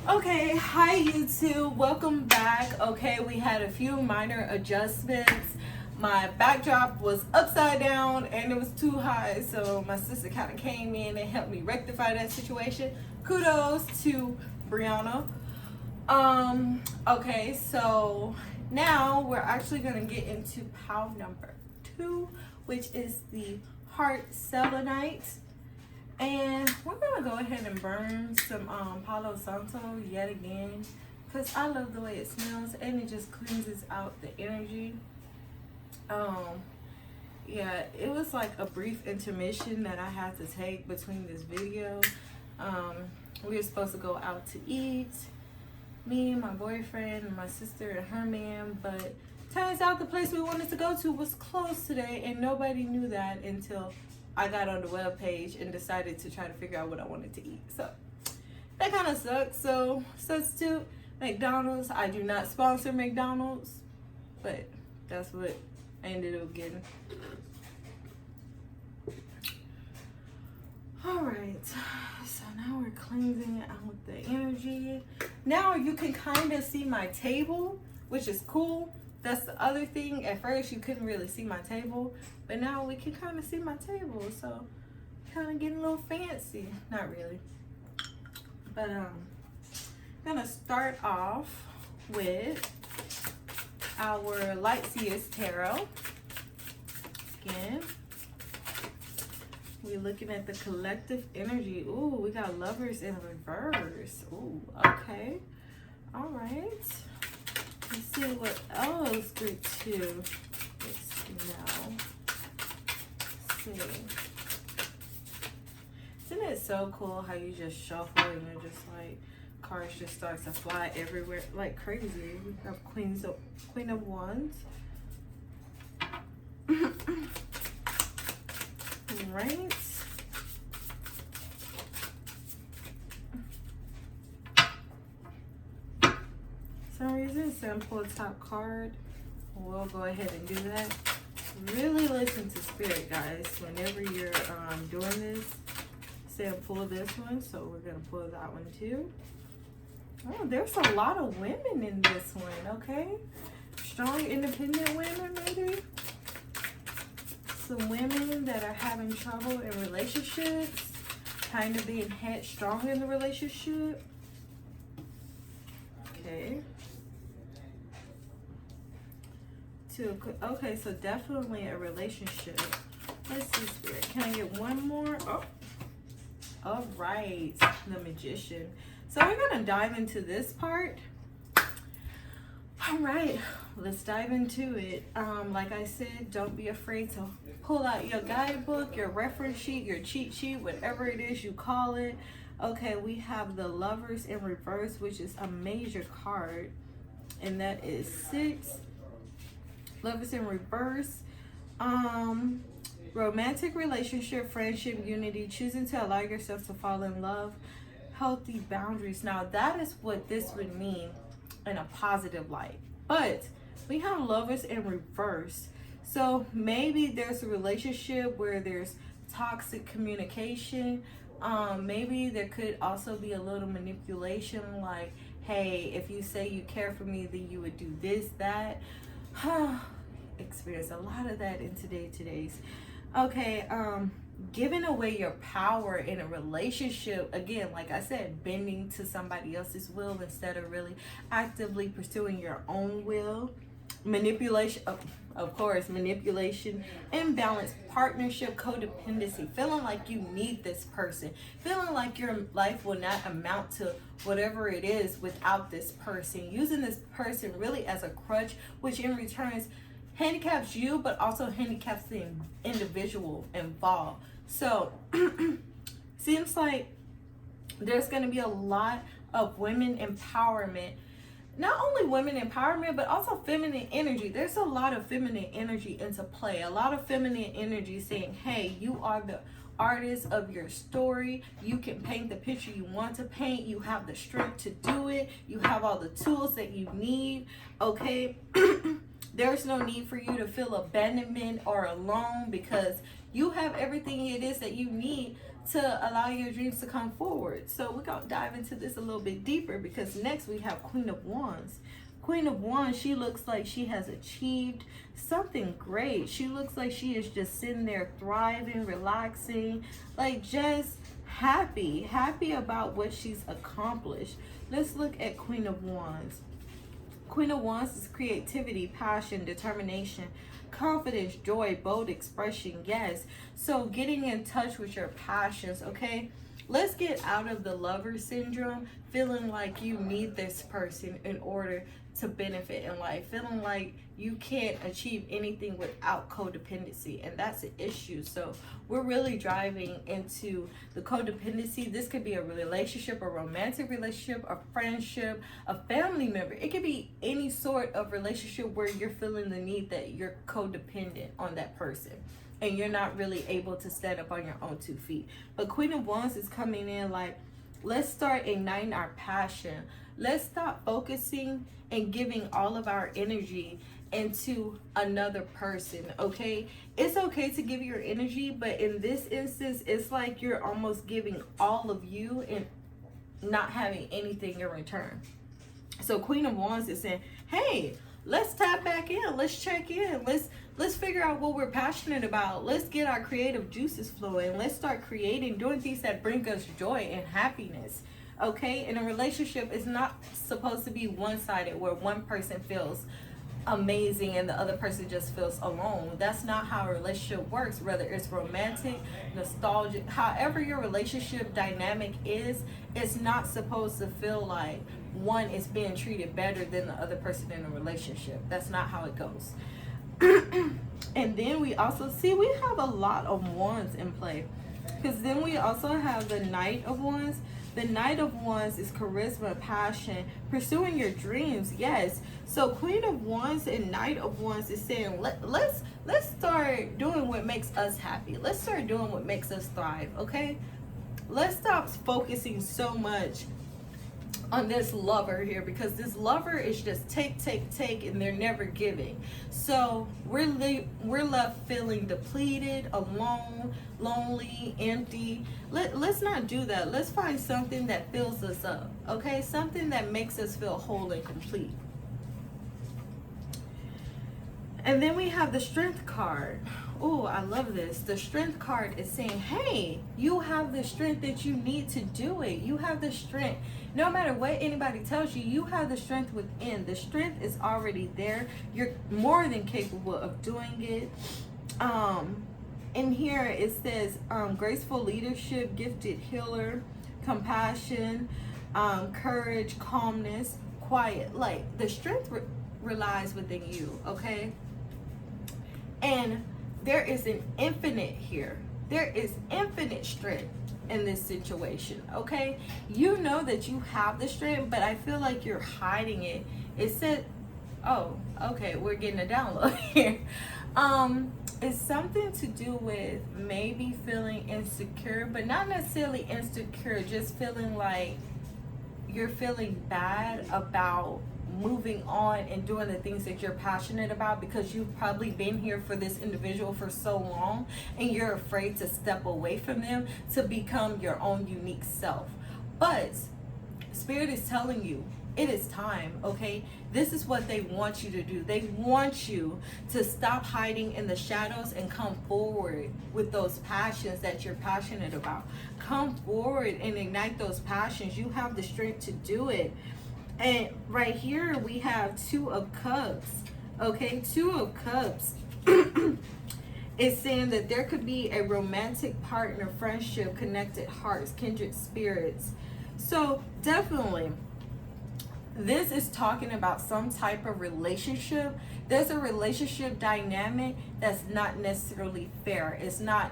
Okay, hi YouTube, welcome back. Okay, we had a few minor adjustments. My backdrop was upside down and it was too high, so my sister kind of came in and helped me rectify that situation. Kudos to Brianna. Okay, so now we're actually gonna get into pile number 2, which is the Heart Selenite. And we're gonna go ahead and burn some Palo Santo yet again, because I love the way it smells and it just cleanses out the energy. Yeah, it was like a brief intermission that I had to take between this video. We were supposed to go out to eat, me and my boyfriend and my sister and her man, but turns out the place we wanted to go to was closed today, and nobody knew that until I got on the web page and decided to try to figure out what I wanted to eat. So that kind of sucks. So substitute McDonald's. I do not sponsor McDonald's, but that's what I ended up getting. All right, so now we're cleansing out the energy. Now you can kind of see my table, which is cool. That's the other thing. At first you couldn't really see my table, but now we can kind of see my table. So kind of getting a little fancy. Not really. But I'm gonna start off with our Light Seers Tarot. Again, we're looking at the collective energy. Ooh, we got Lovers in reverse. Ooh, okay. All right. Let's see what else good too. Let's see now. Let's see. Isn't it so cool how you just shuffle and you're just like, cards just start to fly everywhere like crazy. We have Queen of Wands. Right. For some reason, Sam pull a top card. We'll go ahead and do that. Really listen to spirit, guys. Whenever you're doing this, Sam pull this one, so we're gonna pull that one too. Oh, there's a lot of women in this one. Okay, strong, independent women, maybe. Some women that are having trouble in relationships, kind of being headstrong in the relationship. Okay. Two of Cups. Okay, so definitely a relationship. Let's see, Spirit. Can I get one more? Oh. All right. The Magician. So we're going to dive into this part. All right. Let's dive into it. Like I said, don't be afraid to pull out your guidebook, your reference sheet, your cheat sheet, whatever it is you call it. Okay, we have the Lovers in reverse, which is a major card. And that is 6. Lovers in reverse. Romantic relationship, friendship, unity, choosing to allow yourself to fall in love, healthy boundaries. Now, that is what this would mean in a positive light. But we have Lovers in reverse. So maybe there's a relationship where there's toxic communication. Maybe there could also be a little manipulation, like, hey, if you say you care for me, then you would do this, that. Experience a lot of that in today's. Okay, giving away your power in a relationship, again, like I said, bending to somebody else's will instead of really actively pursuing your own will. Manipulation, of course, manipulation, imbalance, partnership, codependency, feeling like you need this person, feeling like your life will not amount to whatever it is without this person, using this person really as a crutch, which in return handicaps you, but also handicaps the individual involved. So, seems like there's going to be a lot of women empowerment. Not only women empowerment, but also feminine energy. There's a lot of feminine energy into play. A lot of feminine energy saying, hey, you are the artist of your story. You can paint the picture you want to paint. You have the strength to do it. You have all the tools that you need. Okay. There's no need for you to feel abandonment or alone, because you have everything it is that you need to allow your dreams to come forward. So we're going to dive into this a little bit deeper, because next we have Queen of Wands. Queen of Wands, she looks like she has achieved something great. She looks like she is just sitting there thriving, relaxing, like just happy about what she's accomplished. Let's look at Queen of Wands. Queen of Wands is creativity, passion, determination, confidence, joy, bold expression. Yes. So getting in touch with your passions, okay? Let's get out of the lover syndrome, feeling like you need this person in order to benefit in life, feeling like you can't achieve anything without codependency, and that's an issue. So we're really driving into the codependency. This could be a relationship, a romantic relationship, a friendship, a family member. It could be any sort of relationship where you're feeling the need that you're codependent on that person and you're not really able to stand up on your own 2 feet. But Queen of Wands is coming in like, let's start igniting our passion. Let's stop focusing and giving all of our energy into another person, okay? It's okay to give your energy, but in this instance, it's like you're almost giving all of you and not having anything in return. So Queen of Wands is saying, hey, let's tap back in. Let's check in. Let's figure out what we're passionate about. Let's get our creative juices flowing. Let's start creating, doing things that bring us joy and happiness. Okay, in a relationship, it's not supposed to be one-sided where one person feels amazing and the other person just feels alone. That's not how a relationship works, whether it's romantic, nostalgic, however your relationship dynamic is. It's not supposed to feel like one is being treated better than the other person in a relationship. That's not how it goes. And then we also see we have a lot of wands in play, because then we also have the Knight of Wands. The Knight of Wands is charisma, passion, pursuing your dreams. Yes. So Queen of Wands and Knight of Wands is saying, let's start doing what makes us happy. Let's start doing what makes us thrive. Okay. Let's stop focusing so much on this lover here, because this lover is just take, and they're never giving. So we're left feeling depleted, alone, lonely, empty. Let's not do that. Let's find something that fills us up, okay? Something that makes us feel whole and complete. And then we have the Strength card. Oh, I love this. The strength card is saying, hey, you have the strength that you need to do it. You have the strength. No matter what anybody tells you, you have the strength within. The strength is already there. You're more than capable of doing it. In here it says graceful leadership, gifted healer, compassion, courage, calmness, quiet. Like the strength relies within you, okay? And there is an infinite here. There is infinite strength in this situation, okay? You know that you have the strength, but I feel like you're hiding it. It said, oh, okay, we're getting a download here. It's something to do with maybe feeling insecure, but not necessarily insecure, just feeling like you're feeling bad about moving on and doing the things that you're passionate about, because you've probably been here for this individual for so long and you're afraid to step away from them to become your own unique self. But Spirit is telling you it is time, okay? This is what they want you to do. They want you to stop hiding in the shadows and come forward with those passions that you're passionate about. Come forward and ignite those passions. You have the strength to do it. And right here we have 2 of Cups, okay? 2 of Cups is saying that there could be a romantic partner, friendship, connected hearts, kindred spirits. So definitely, this is talking about some type of relationship. There's a relationship dynamic that's not necessarily fair. It's not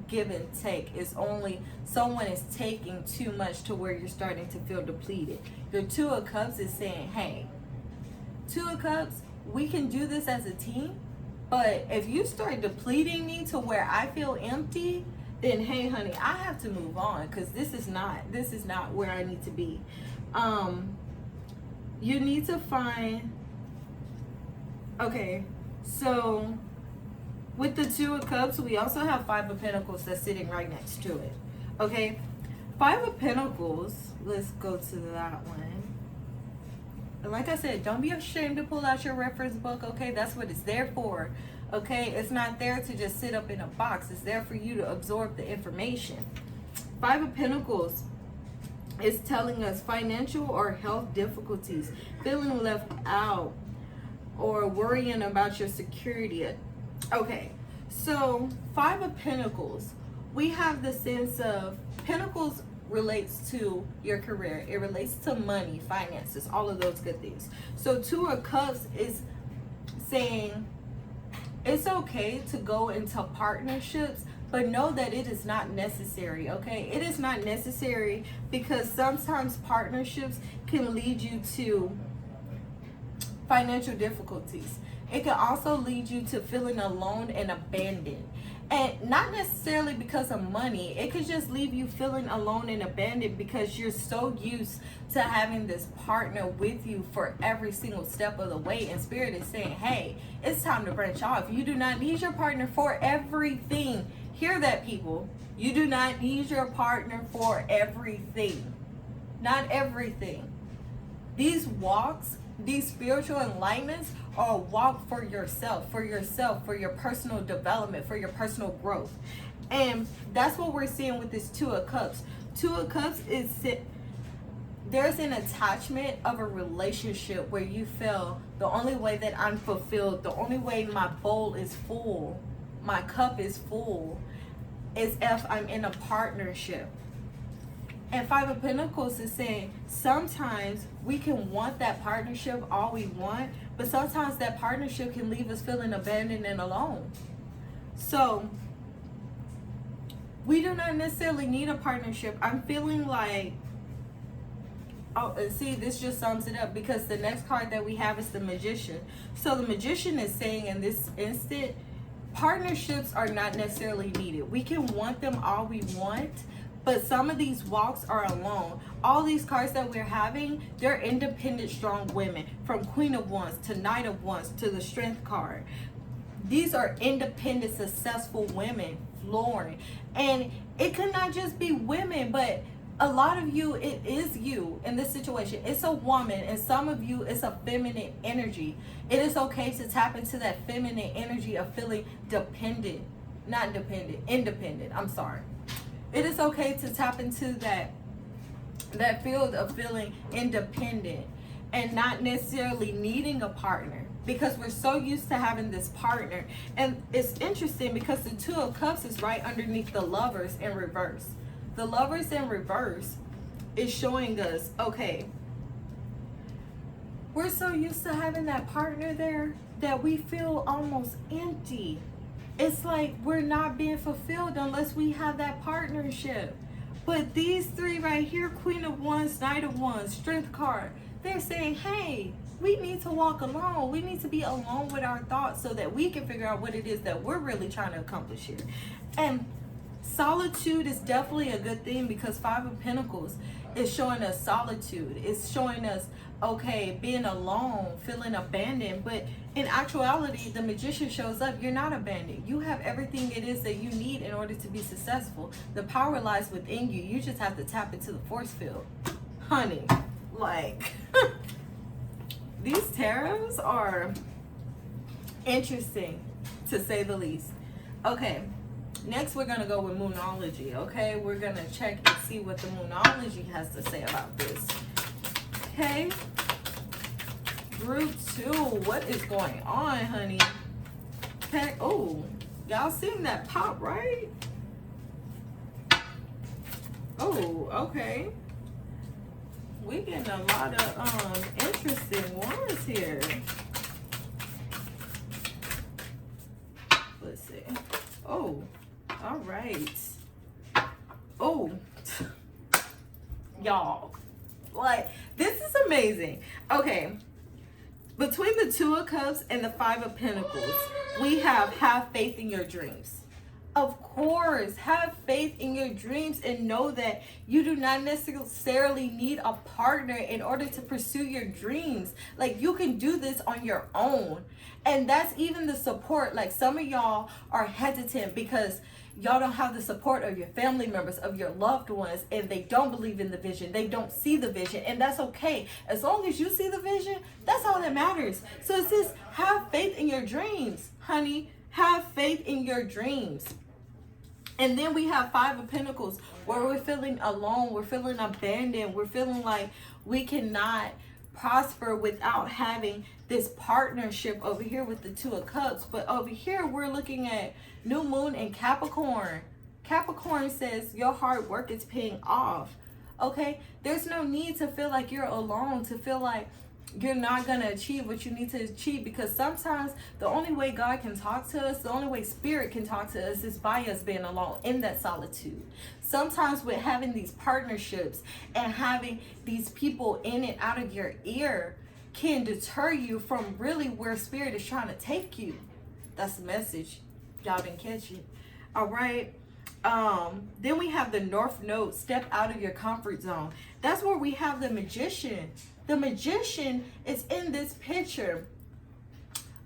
give and take. It's only someone is taking too much to where you're starting to feel depleted. Your 2 of Cups is saying, hey, 2 of Cups, we can do this as a team, but if you start depleting me to where I feel empty, then hey honey, I have to move on, because this is not where I need to be. You need to find, okay, so with the 2 of Cups, we also have 5 of Pentacles that's sitting right next to it, okay? 5 of Pentacles, let's go to that one. And like I said, don't be ashamed to pull out your reference book, okay? That's what it's there for, okay? It's not there to just sit up in a box. It's there for you to absorb the information. 5 of Pentacles is telling us financial or health difficulties, feeling left out, or worrying about your security. Okay, so 5 of Pentacles, we have the sense of Pentacles relates to your career. It relates to money, finances, all of those good things. So 2 of Cups is saying it's okay to go into partnerships, but know that it is not necessary, okay? It is not necessary, because sometimes partnerships can lead you to financial difficulties. It can also lead you to feeling alone and abandoned. And not necessarily because of money. It could just leave you feeling alone and abandoned because you're so used to having this partner with you for every single step of the way. And Spirit is saying, hey, it's time to branch off. You do not need your partner for everything. Hear that, people. You do not need your partner for everything. Not everything. These walks, these spiritual enlightenments are a walk for yourself, for your personal development, for your personal growth. And that's what we're seeing with this 2 of Cups. 2 of Cups is there's an attachment of a relationship where you feel the only way that I'm fulfilled, the only way my bowl is full, my cup is full, is if I'm in a partnership. And 5 of Pentacles is saying sometimes we can want that partnership all we want, but sometimes that partnership can leave us feeling abandoned and alone. So we do not necessarily need a partnership. I'm feeling like, oh, and see, this just sums it up, because the next card that we have is the Magician. So the Magician is saying in this instant, partnerships are not necessarily needed. We can want them all we want, but some of these walks are alone. All these cards that we're having, they're independent, strong women. From Queen of Wands to Knight of Wands to the Strength card. These are independent, successful women flooring. And it could not just be women, but a lot of you, it is you in this situation. It's a woman, and some of you, it's a feminine energy. It is okay to tap into that feminine energy of feeling dependent, not dependent, independent. I'm sorry. It is okay to tap into that field of feeling independent and not necessarily needing a partner, because we're so used to having this partner. And it's interesting because the Two of Cups is right underneath the Lovers in reverse. The Lovers in reverse is showing us, okay, we're so used to having that partner there that we feel almost empty. It's like we're not being fulfilled unless we have that partnership. But these three right here, Queen of Wands, Knight of Wands, Strength card, they're saying, hey, we need to walk alone. We need to be alone with our thoughts so that we can figure out what it is that we're really trying to accomplish here. And solitude is definitely a good thing, because Five of Pentacles is showing us solitude. It's showing us, okay, being alone, feeling abandoned. But in actuality, the Magician shows up. You're not abandoned. You have everything it is that you need in order to be successful. The power lies within you. You just have to tap into the force field. Honey, like, these tarots are interesting, to say the least. Okay. Next, we're going to go with Moonology, okay? We're going to check and see what the Moonology has to say about this. Okay? Group 2, what is going on, honey? Okay. Oh, y'all seen that pop, right? Oh, okay. We're getting a lot of interesting ones here. Let's see. Oh. All right. Oh, y'all, like, this is amazing. Okay, between the Two of Cups and the Five of Pentacles, we have faith in your dreams. Of course, have faith in your dreams and know that you do not necessarily need a partner in order to pursue your dreams. Like, you can do this on your own. And that's even the support. Like, some of y'all are hesitant because y'all don't have the support of your family members, of your loved ones, and they don't believe in the vision. They don't see the vision, and that's okay. As long as you see the vision, that's all that matters. So it says, have faith in your dreams, honey. Have faith in your dreams. And then we have Five of Pentacles, where we're feeling alone, we're feeling abandoned, we're feeling like we cannot prosper without having this partnership over here with the Two of Cups. But over here, we're looking at New Moon and Capricorn. Capricorn says your hard work is paying off. Okay, there's no need to feel like you're alone, to feel like you're not going to achieve what you need to achieve, because sometimes the only way God can talk to us, the only way Spirit can talk to us, is by us being alone in that solitude. Sometimes with having these partnerships and having these people in and out of your ear can deter you from really where Spirit is trying to take you. That's the message. Y'all didn't catch it. All right. Then we have the North Node, step out of your comfort zone. That's where we have the Magician. The Magician is in this picture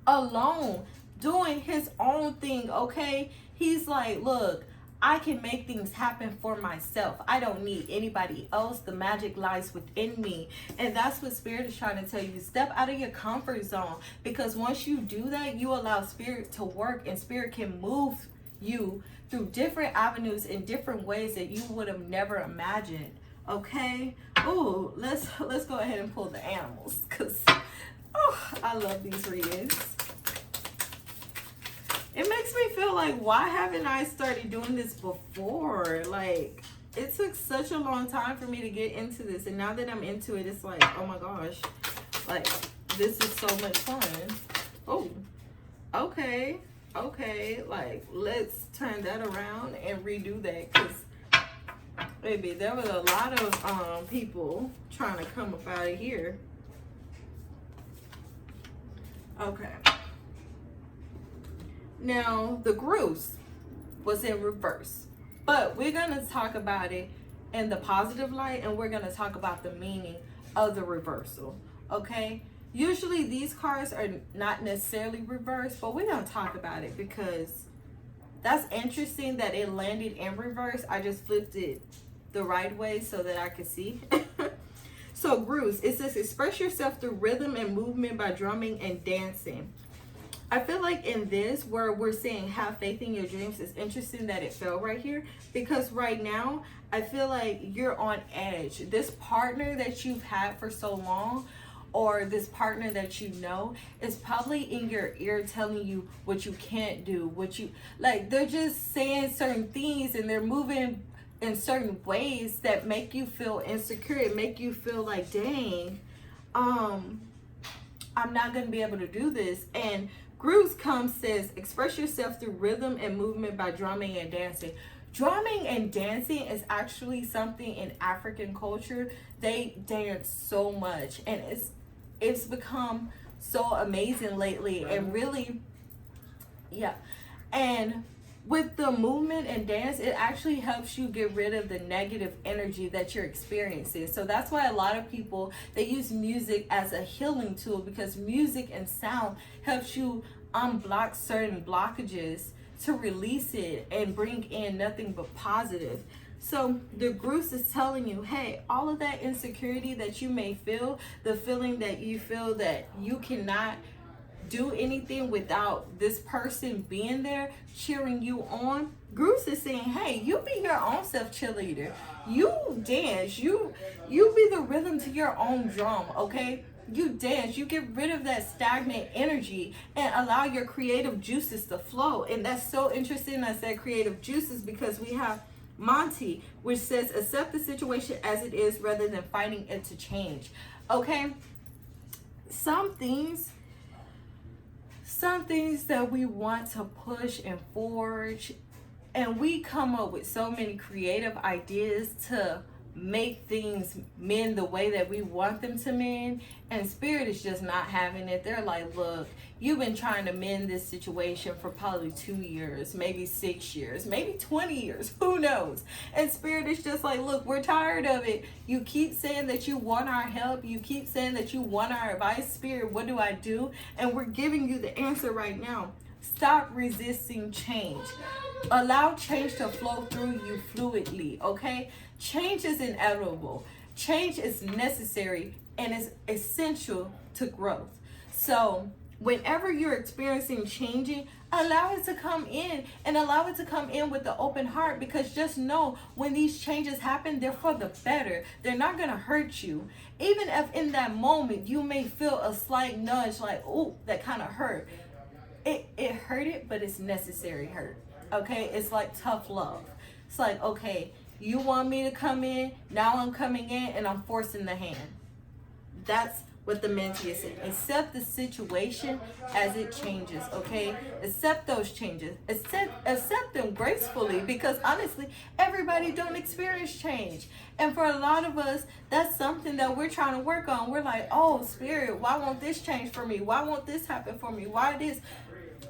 alone, doing his own thing, okay? He's like, look, I can make things happen for myself. I don't need anybody else. The magic lies within me. And that's what Spirit is trying to tell you. Step out of your comfort zone, because once you do that, you allow Spirit to work, and Spirit can move you through different avenues in different ways that you would have never imagined. Okay. Oh, let's go ahead and pull the animals, because I love these readings. It makes me feel like, why haven't I started doing this before? Like, it took such a long time for me to get into this, and now that I'm into it, it's like, oh my gosh, like, this is so much fun. Oh, okay, like, let's turn that around and redo that, because baby, there was a lot of people trying to come up out of here. Okay. Now, the Goose was in reverse, but we're going to talk about it in the positive light, and we're going to talk about the meaning of the reversal, okay? Usually these cards are not necessarily reversed, but we're going to talk about it because that's interesting that it landed in reverse. I just flipped it the right way so that I can see. So grooves, it says express yourself through rhythm and movement by drumming and dancing. I feel like in this, where we're saying have faith in your dreams, it's interesting that it fell right here, because right now I feel like you're on edge. This partner that you've had for so long, or this partner that you know, is probably in your ear telling you what you can't do, what you like. They're just saying certain things and they're moving in certain ways that make you feel insecure. It make you feel like, dang, I'm not gonna be able to do this. And grooves says express yourself through rhythm and movement by drumming and dancing. Drumming and dancing is actually something in African culture. They dance so much, and it's become so amazing lately. And really, yeah. And with the movement and dance, it actually helps you get rid of the negative energy that you're experiencing. So that's why a lot of people, they use music as a healing tool, because music and sound helps you unblock certain blockages to release it and bring in nothing but positive. So the grooves is telling you, hey, all of that insecurity that you may feel, the feeling that you feel that you cannot do anything without this person being there cheering you on, grooves is saying, hey, you be your own self cheerleader. You dance, you be the rhythm to your own drum, okay? You dance, you get rid of that stagnant energy and allow your creative juices to flow. And that's so interesting I said creative juices, because we have Monty, which says accept the situation as it is rather than fighting it to change. Okay, some things that we want to push and forge, and we come up with so many creative ideas to make things mend the way that we want them to mend, and spirit is just not having it. They're like, look, you've been trying to mend this situation for probably 2 years, maybe 6 years, maybe 20 years, who knows? And spirit is just like, look, we're tired of it. You keep saying that you want our help, you keep saying that you want our advice. Spirit, what do I do? And we're giving you the answer right now. Stop resisting change. Allow change to flow through you fluidly, okay? Change is inevitable. Change is necessary and is essential to growth. So whenever you're experiencing changing, allow it to come in, and allow it to come in with the open heart, because just know when these changes happen, they're for the better. They're not going to hurt you. Even if in that moment you may feel a slight nudge like, oh, that kind of hurt. It hurted, but it's necessary hurt. Okay, it's like tough love. It's like, okay, you want me to come in, now I'm coming in and I'm forcing the hand. That's what the mentee is saying. Accept the situation as it changes, okay? Accept those changes. Accept them gracefully, because honestly, everybody don't experience change. And for a lot of us, that's something that we're trying to work on. We're like, oh, spirit, why won't this change for me? Why won't this happen for me? Why this?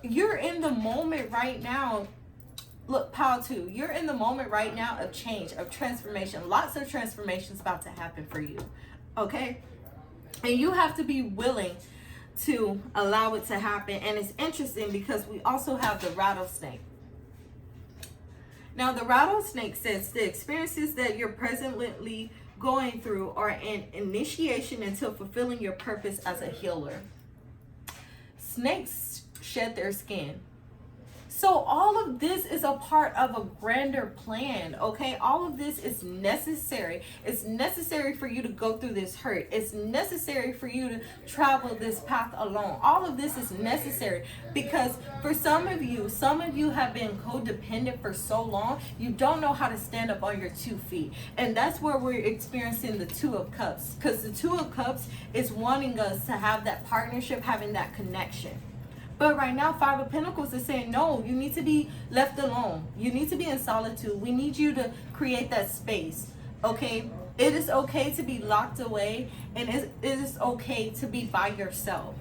You're in the moment right now. Look, Pile 2, you're in the moment right now of change, of transformation. Lots of transformations about to happen for you, okay? And you have to be willing to allow it to happen. And it's interesting because we also have the rattlesnake. Now, the rattlesnake says the experiences that you're presently going through are an initiation into fulfilling your purpose as a healer. Snakes shed their skin. So all of this is a part of a grander plan, okay? All of this is necessary. It's necessary for you to go through this hurt. It's necessary for you to travel this path alone. All of this is necessary because for some of you have been codependent for so long, you don't know how to stand up on your 2 feet. And that's where we're experiencing the 2 of Cups, because the 2 of Cups is wanting us to have that partnership, having that connection. But right now, 5 of Pentacles is saying, no, you need to be left alone. You need to be in solitude. We need you to create that space, okay? It is okay to be locked away, and it is okay to be by yourself.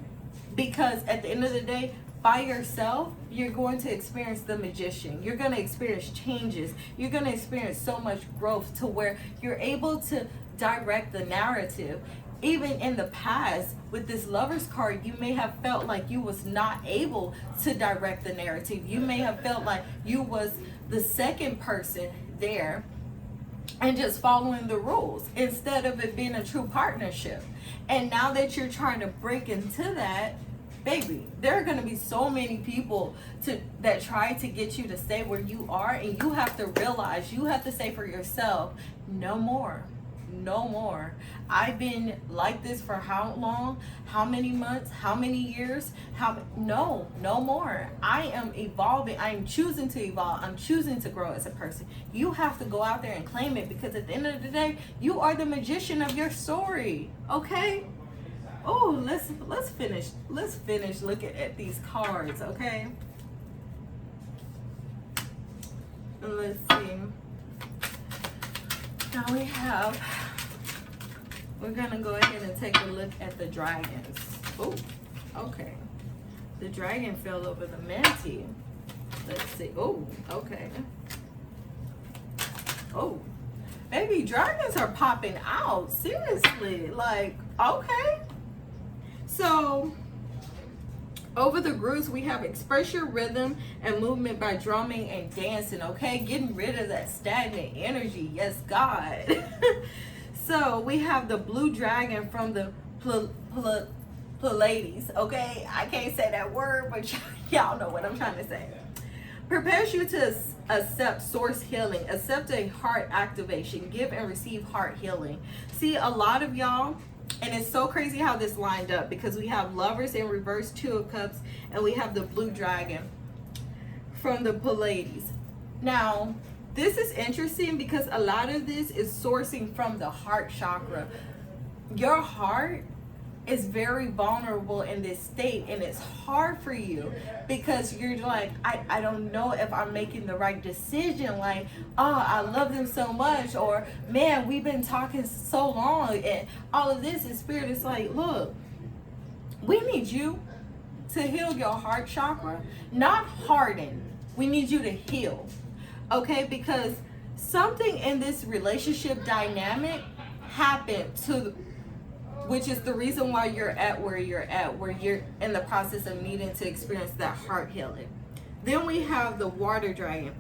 Because at the end of the day, by yourself, you're going to experience the magician. You're going to experience changes. You're going to experience so much growth to where you're able to direct the narrative. Even in the past, with this Lover's card, you may have felt like you was not able to direct the narrative. You may have felt like you was the second person there. and just following the rules instead of it being a true partnership. And now that you're trying to break into that, baby, there are going to be so many people that try to get you to stay where you are, and you have to realize, you have to say for yourself, no more. No more. I've been like this for how long? How many months? How many years? No more. I am evolving. I am choosing to evolve. I'm choosing to grow as a person. You have to go out there and claim it, because at the end of the day, you are the magician of your story. Okay? Oh, let's finish looking at these cards, okay? Let's see. Now we're gonna go ahead and take a look at the dragons. Oh, okay. The dragon fell over the mantle. Let's see. Oh, okay. Oh, baby, dragons are popping out. Seriously, like, okay. So, over the grooves, we have express your rhythm and movement by drumming and dancing, okay? Getting rid of that stagnant energy. Yes, God. So, we have the blue dragon from the Pleiades, okay? I can't say that word, but y'all know what I'm trying to say. Prepares you to accept source healing, accept a heart activation, give and receive heart healing. See, a lot of y'all, and it's so crazy how this lined up, because we have lovers in reverse, 2 of cups, and we have the blue dragon from the Pleiades. Now, this is interesting because a lot of this is sourcing from the heart chakra. Your heart is very vulnerable in this state, and it's hard for you because you're like, I don't know if I'm making the right decision. Like, oh, I love them so much, or man, we've been talking so long, and all of this. And Spirit is like, look, we need you to heal your heart chakra, not harden. We need you to heal, okay? Because something in this relationship dynamic happened which is the reason why you're at where you're in the process of needing to experience that heart healing. Then we have the water dragon.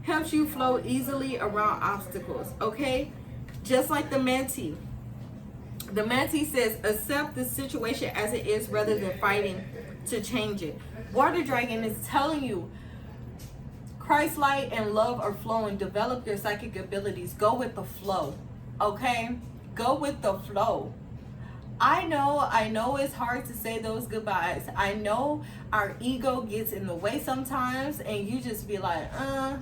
Helps you flow easily around obstacles, okay? Just like the Manti. The Manti says, accept the situation as it is rather than fighting to change it. Water dragon is telling you, Christ light and love are flowing. Develop your psychic abilities. Go with the flow, okay? Go with the flow. I know it's hard to say those goodbyes. I know our ego gets in the way sometimes, and you just be like,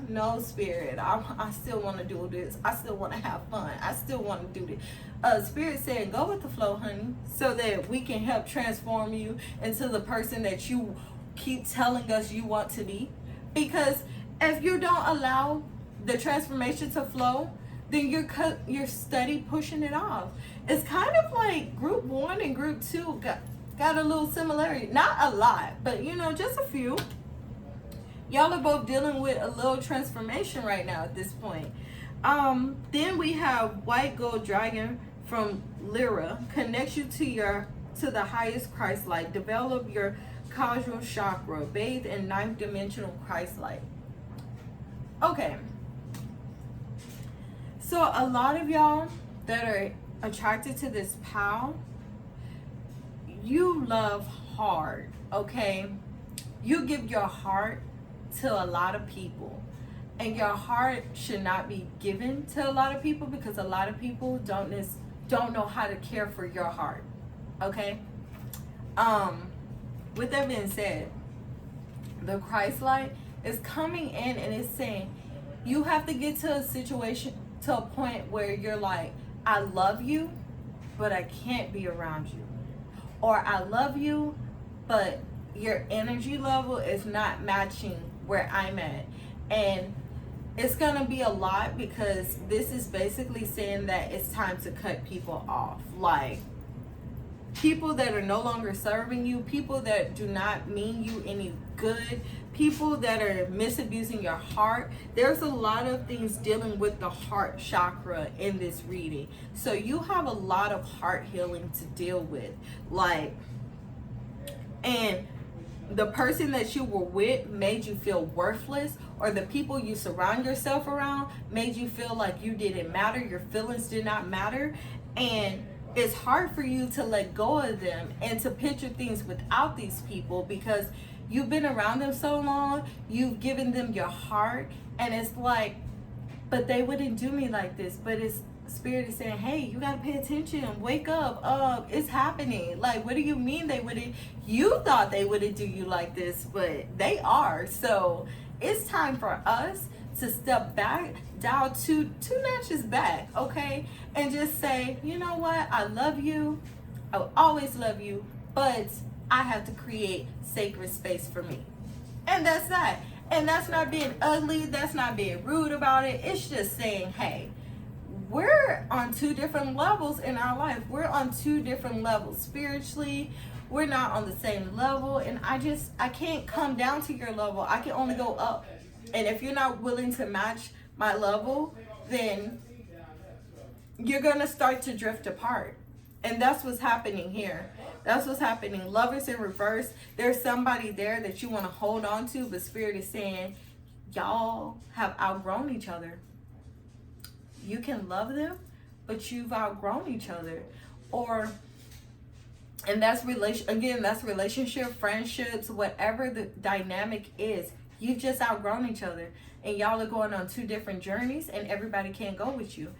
no, Spirit, I still want to do this. I still want to have fun. I still want to do this. Spirit said, go with the flow, honey, so that we can help transform you into the person that you keep telling us you want to be. Because if you don't allow the transformation to flow, then you're steady pushing it off. It's kind of like group 1 and group 2 got a little similarity. Not a lot, but just a few. Y'all are both dealing with a little transformation right now at this point. Then we have white gold dragon from Lyra. Connects you to the highest Christ light. Develop your causal chakra. Bathe in 9th dimensional Christ light. Okay. So a lot of y'all that are attracted to this pal, you love hard, okay? You give your heart to a lot of people, and your heart should not be given to a lot of people, because a lot of people don't know how to care for your heart, okay? With that being said, the Christ light is coming in, and it's saying you have to get to a point where you're like, I love you, but I can't be around you. Or I love you, but your energy level is not matching where I'm at. And it's gonna be a lot, because this is basically saying that it's time to cut people off. Like, people that are no longer serving you, people that do not mean you any good, people that are misusing your heart. There's a lot of things dealing with the heart chakra in this reading. So you have a lot of heart healing to deal with. And the person that you were with made you feel worthless, or the people you surround yourself around made you feel like you didn't matter, your feelings did not matter, and it's hard for you to let go of them and to picture things without these people because you've been around them so long, you've given them your heart, and it's like, but they wouldn't do me like this. But it's Spirit is saying, hey, you gotta pay attention, wake up, it's happening. Like, what do you mean they wouldn't? You thought they wouldn't do you like this, but they are. So it's time for us to step back, dial two notches back, okay, and just say, you know what, I love you, I will always love you, but I have to create sacred space for me. And that's that. And that's not being ugly, that's not being rude about it. It's just saying, hey, we're on two different levels in our life. We're on two different levels spiritually. We're not on the same level, and I can't come down to your level. I can only go up. And if you're not willing to match my level, then you're going to start to drift apart. And that's what's happening here. That's what's happening. Lovers in reverse. There's somebody there that you want to hold on to, but Spirit is saying, y'all have outgrown each other. You can love them, but you've outgrown each other. And that's relationship, friendships, whatever the dynamic is. You've just outgrown each other, and y'all are going on two different journeys, and everybody can't go with you.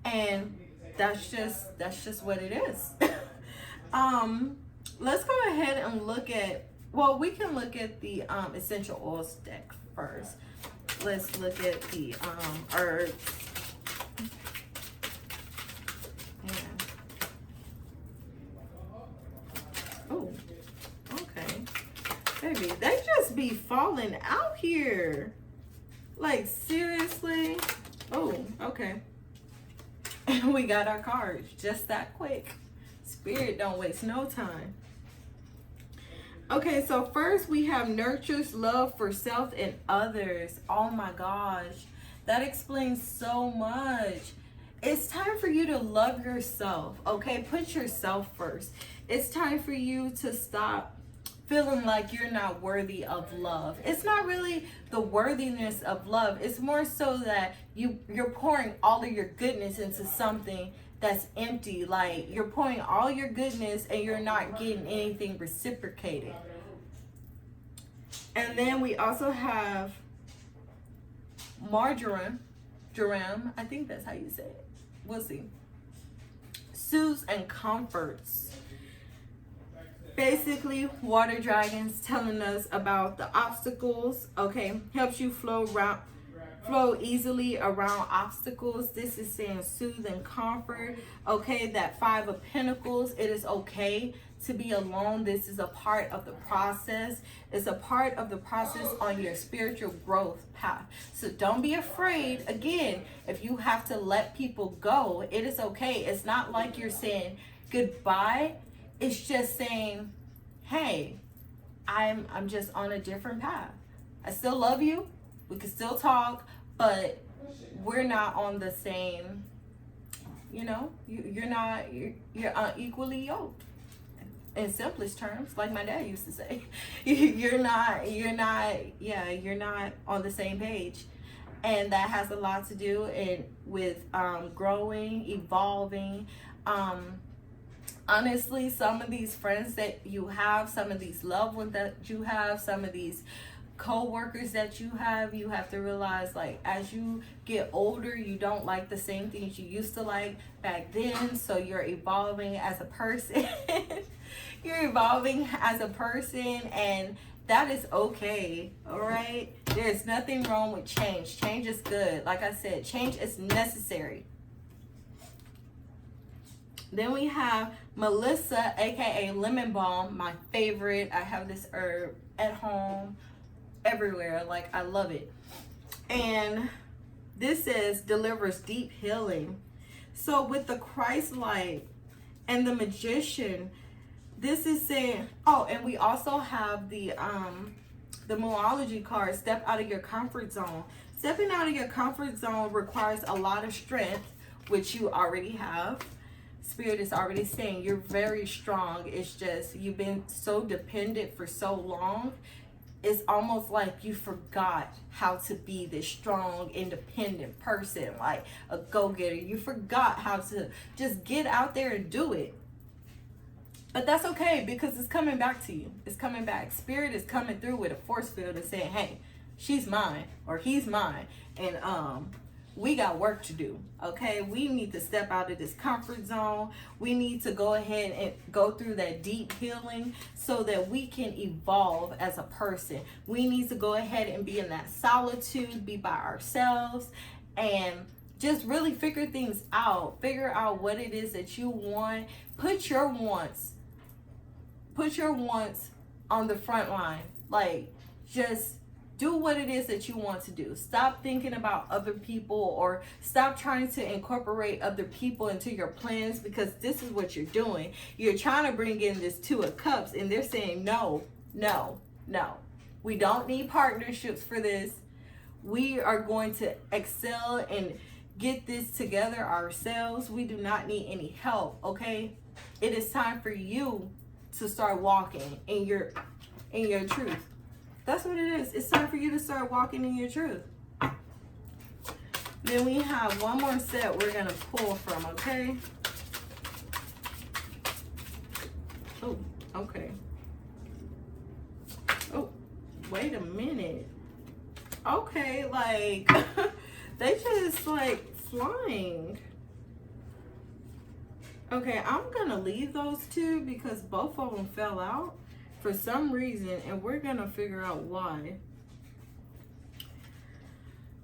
And that's just what it is. Let's go ahead and look at, well, we can look at the essential oils deck first. Let's look at the herbs. Oh, okay. Baby, they just be falling out here. Like, seriously? Oh, okay. And we got our cards just that quick. Spirit don't waste no time. Okay, so first we have nurtures love for self and others. Oh my gosh. That explains so much. It's time for you to love yourself, okay? Put yourself first. It's time for you to stop feeling like you're not worthy of love. It's not really the worthiness of love. It's more so that you're pouring all of your goodness into something that's empty. Like, you're pouring all your goodness and you're not getting anything reciprocated. And then we also have marjoram, I think that's how you say it. We'll see. Soothes and comforts. Basically, water dragons telling us about the obstacles, okay? Helps you flow easily around obstacles. This is saying soothe and comfort, okay? That 5 of Pentacles, it is okay to be alone. This is a part of the process. It's a part of the process on your spiritual growth path. So don't be afraid. Again, if you have to let people go, it is okay. It's not like you're saying goodbye. It's just saying, hey, I'm just on a different path. I still love you. We can still talk, but we're not on the same, you know, you're unequally yoked. In simplest terms, like my dad used to say, you're not on the same page. And that has a lot to do with growing, evolving. Honestly, some of these friends that you have, some of these loved ones that you have, some of these co-workers that you have to realize, like, as you get older, you don't like the same things you used to like back then. So you're evolving as a person. You're evolving as a person, and that is okay. All right, there's nothing wrong with change. Change is good. Like I said, change is necessary. Then we have Melissa, aka lemon balm, my favorite. I have this herb at home, everywhere. Like, I love it. And this says delivers deep healing. So with the Christ light and the magician, this is saying, oh, and we also have the Moology card, step out of your comfort zone. Stepping out of your comfort zone requires a lot of strength, which you already have. Spirit is already saying you're very strong. It's just you've been so dependent for so long. It's almost like you forgot how to be this strong, independent person, like a go-getter. You forgot how to just get out there and do it. But that's okay, because it's coming back to you. It's coming back. Spirit is coming through with a force field and saying, hey, she's mine or he's mine. And we got work to do, okay? We need to step out of this comfort zone. We need to go ahead and go through that deep healing so that we can evolve as a person. We need to go ahead and be in that solitude, be by ourselves, and just really figure things out. Figure out what it is that you want. Put your wants on the front line. Like, just do what it is that you want to do. Stop thinking about other people, or stop trying to incorporate other people into your plans, because this is what you're doing. You're trying to bring in this Two of Cups, and they're saying, no, no, no. We don't need partnerships for this. We are going to excel and get this together ourselves. We do not need any help, okay? It is time for you to start walking in your truth. That's what it is. It's time for you to start walking in your truth. Then we have one more set we're going to pull from, okay? Oh, okay. Oh, wait a minute. Okay, like, they just, like, flying. Okay, I'm going to leave those two because both of them fell out for some reason, and we're gonna figure out why.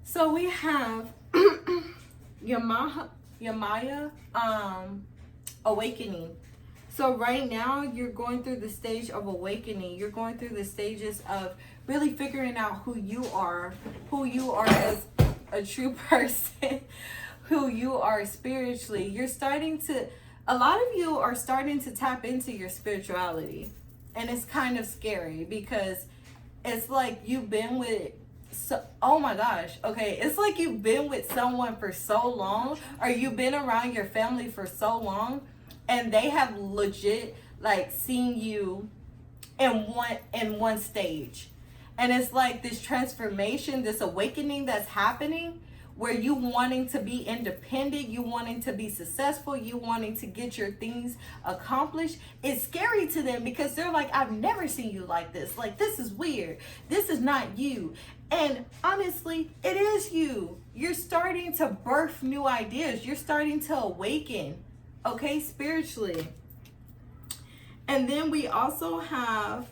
So we have Yamaya awakening. So right now you're going through the stage of awakening. You're going through the stages of really figuring out who you are as a true person, who you are spiritually. A lot of you are starting to tap into your spirituality. And it's kind of scary because it's like you've been with, oh my gosh, okay. It's like you've been with someone for so long, or you've been around your family for so long, and they have legit like seen you in one stage. And it's like this transformation, this awakening that's happening, where you wanting to be independent, you wanting to be successful, you wanting to get your things accomplished. It's scary to them because they're like, I've never seen you like this. Like, this is weird. This is not you. And honestly, it is you. You're starting to birth new ideas. You're starting to awaken, okay, spiritually. And then we also have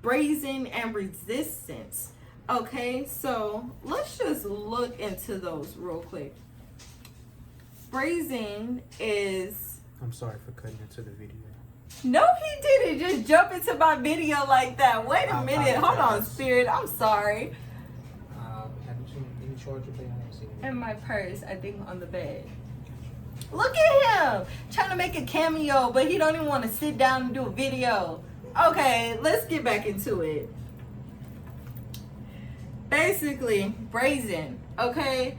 brazen and resistance. Okay, so let's just look into those real quick. Brazen is... I'm sorry for cutting into the video. No, he didn't just jump into my video like that. Wait a minute. Hold on, Spirit. I'm sorry. Haven't you any charger thing? I haven't seen it. In my purse, I think on the bed. Look at him. Trying to make a cameo, but he don't even want to sit down and do a video. Okay, let's get back into it. Basically, brazen, okay?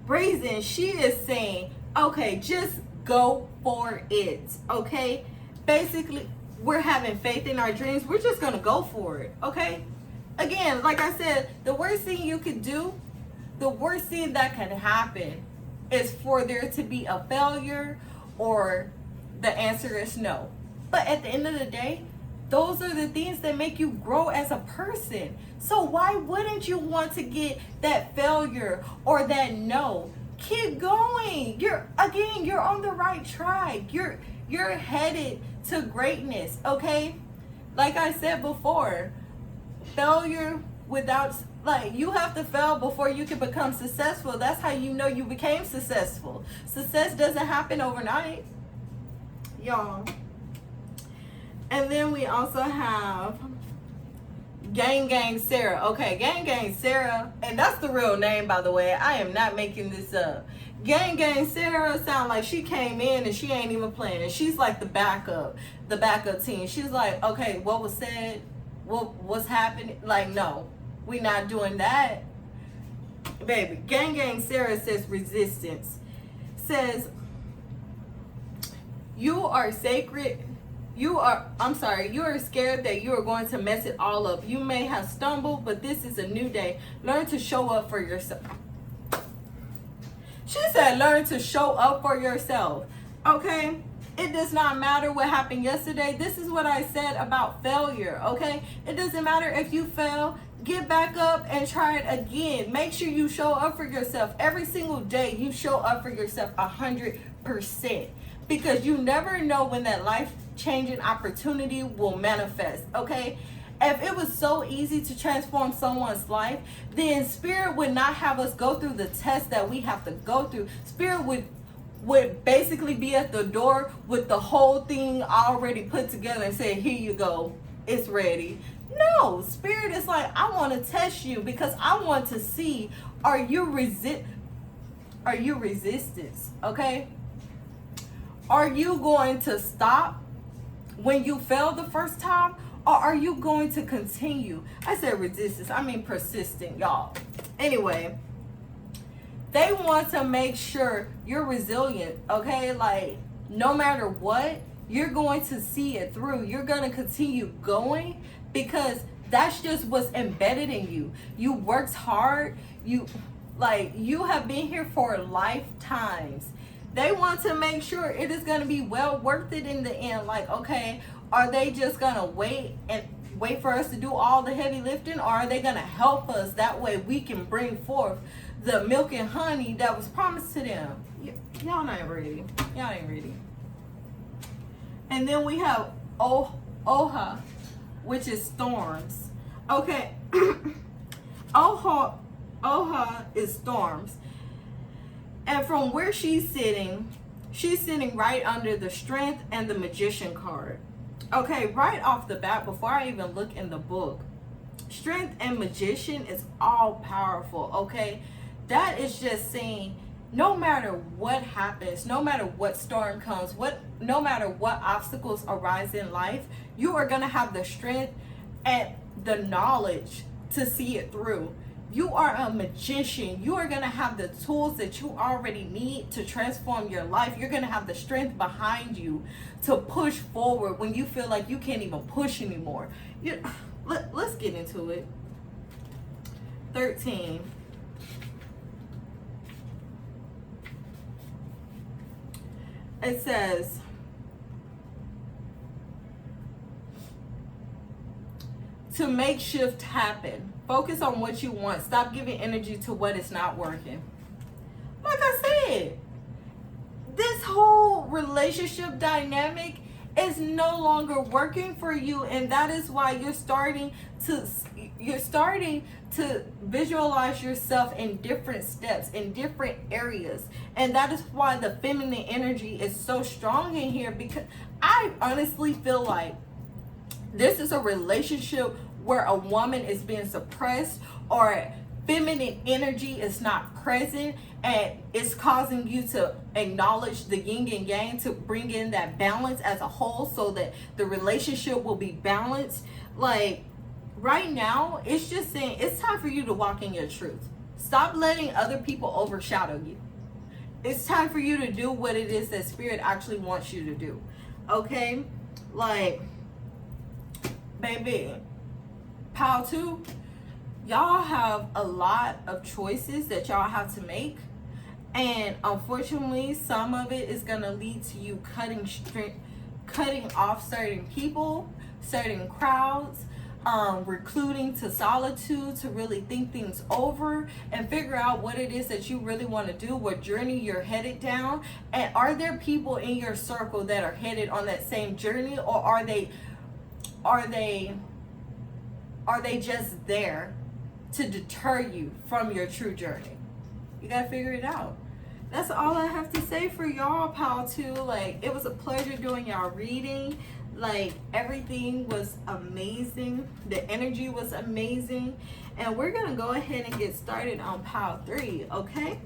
Brazen, she is saying, okay, just go for it, okay? Basically, we're having faith in our dreams. We're just gonna go for it, okay? Again, like I said, the worst thing you could do, the worst thing that can happen is for there to be a failure, or the answer is no. But at the end of the day, those are the things that make you grow as a person. So why wouldn't you want to get that failure or that no? Keep going. You're on the right track. You're headed to greatness, okay? Like I said before, failure without, like, you have to fail before you can become successful. That's how you know you became successful. Success doesn't happen overnight, y'all. And then we also have Gang Sarah. Okay, Gang Sarah, and that's the real name, by the way. I am not making this up. Gang Sarah sound like she came in and she ain't even playing. And she's like the backup team. She's like, okay, what was said? What's happening? Like, no, we not doing that. Baby, Gang Sarah says resistance. says, you are sacred. You are scared that you are going to mess it all up. You may have stumbled, but this is a new day. Learn to show up for yourself. She said, learn to show up for yourself. Okay? It does not matter what happened yesterday. This is what I said about failure. Okay? It doesn't matter if you fail. Get back up and try it again. Make sure you show up for yourself. Every single day, you show up for yourself 100%. Because you never know when that life-changing opportunity will manifest, okay? If it was so easy to transform someone's life, then Spirit would not have us go through the test that we have to go through. Spirit would basically be at the door with the whole thing already put together and say, here you go, it's ready. No, Spirit is like, I want to test you because I want to see, are you resistance, okay? Are you going to stop when you fail the first time? Or are you going to continue? I said resistance. I mean persistent, y'all. Anyway, they want to make sure you're resilient, okay? Like, no matter what, you're going to see it through. You're going to continue going because that's just what's embedded in you. You worked hard. You have been here for lifetimes. They want to make sure it is going to be well worth it in the end. Like, okay, are they just going to wait for us to do all the heavy lifting? Or are they going to help us? That way we can bring forth the milk and honey that was promised to them. Y'all not ready. Y'all ain't ready. And then we have Oha, which is storms. Okay. Oha is storms. And from where she's sitting right under the Strength and the Magician card. Okay, right off the bat, before I even look in the book, Strength and Magician is all powerful, okay? That is just saying, no matter what happens, no matter what storm comes, no matter what obstacles arise in life, you are going to have the strength and the knowledge to see it through. You are a magician. You are going to have the tools that you already need to transform your life. You're going to have the strength behind you to push forward when you feel like you can't even push anymore. Let's get into it. 13. It says, to make shift happen, focus on what you want. Stop giving energy to what is not working. Like I said, this whole relationship dynamic is no longer working for you, and that is why you're starting to visualize yourself in different steps, in different areas. And that is why the feminine energy is so strong in here, because I honestly feel like this is a relationship where a woman is being suppressed or feminine energy is not present, and it's causing you to acknowledge the yin and yang to bring in that balance as a whole so that the relationship will be balanced. Like right now, it's just saying it's time for you to walk in your truth. Stop letting other people overshadow you. It's time for you to do what it is that Spirit actually wants you to do. Okay? Like, baby, Pile 2, y'all have a lot of choices that y'all have to make. And unfortunately, some of it is going to lead to you cutting off certain people, certain crowds, recluding to solitude to really think things over and figure out what it is that you really want to do, what journey you're headed down. And are there people in your circle that are headed on that same journey, or are they just there to deter you from your true journey? You gotta figure it out. That's all I have to say for y'all, Pile 2. Like, it was a pleasure doing y'all reading. Like, everything was amazing. The energy was amazing. And we're gonna go ahead and get started on Pile 3, okay?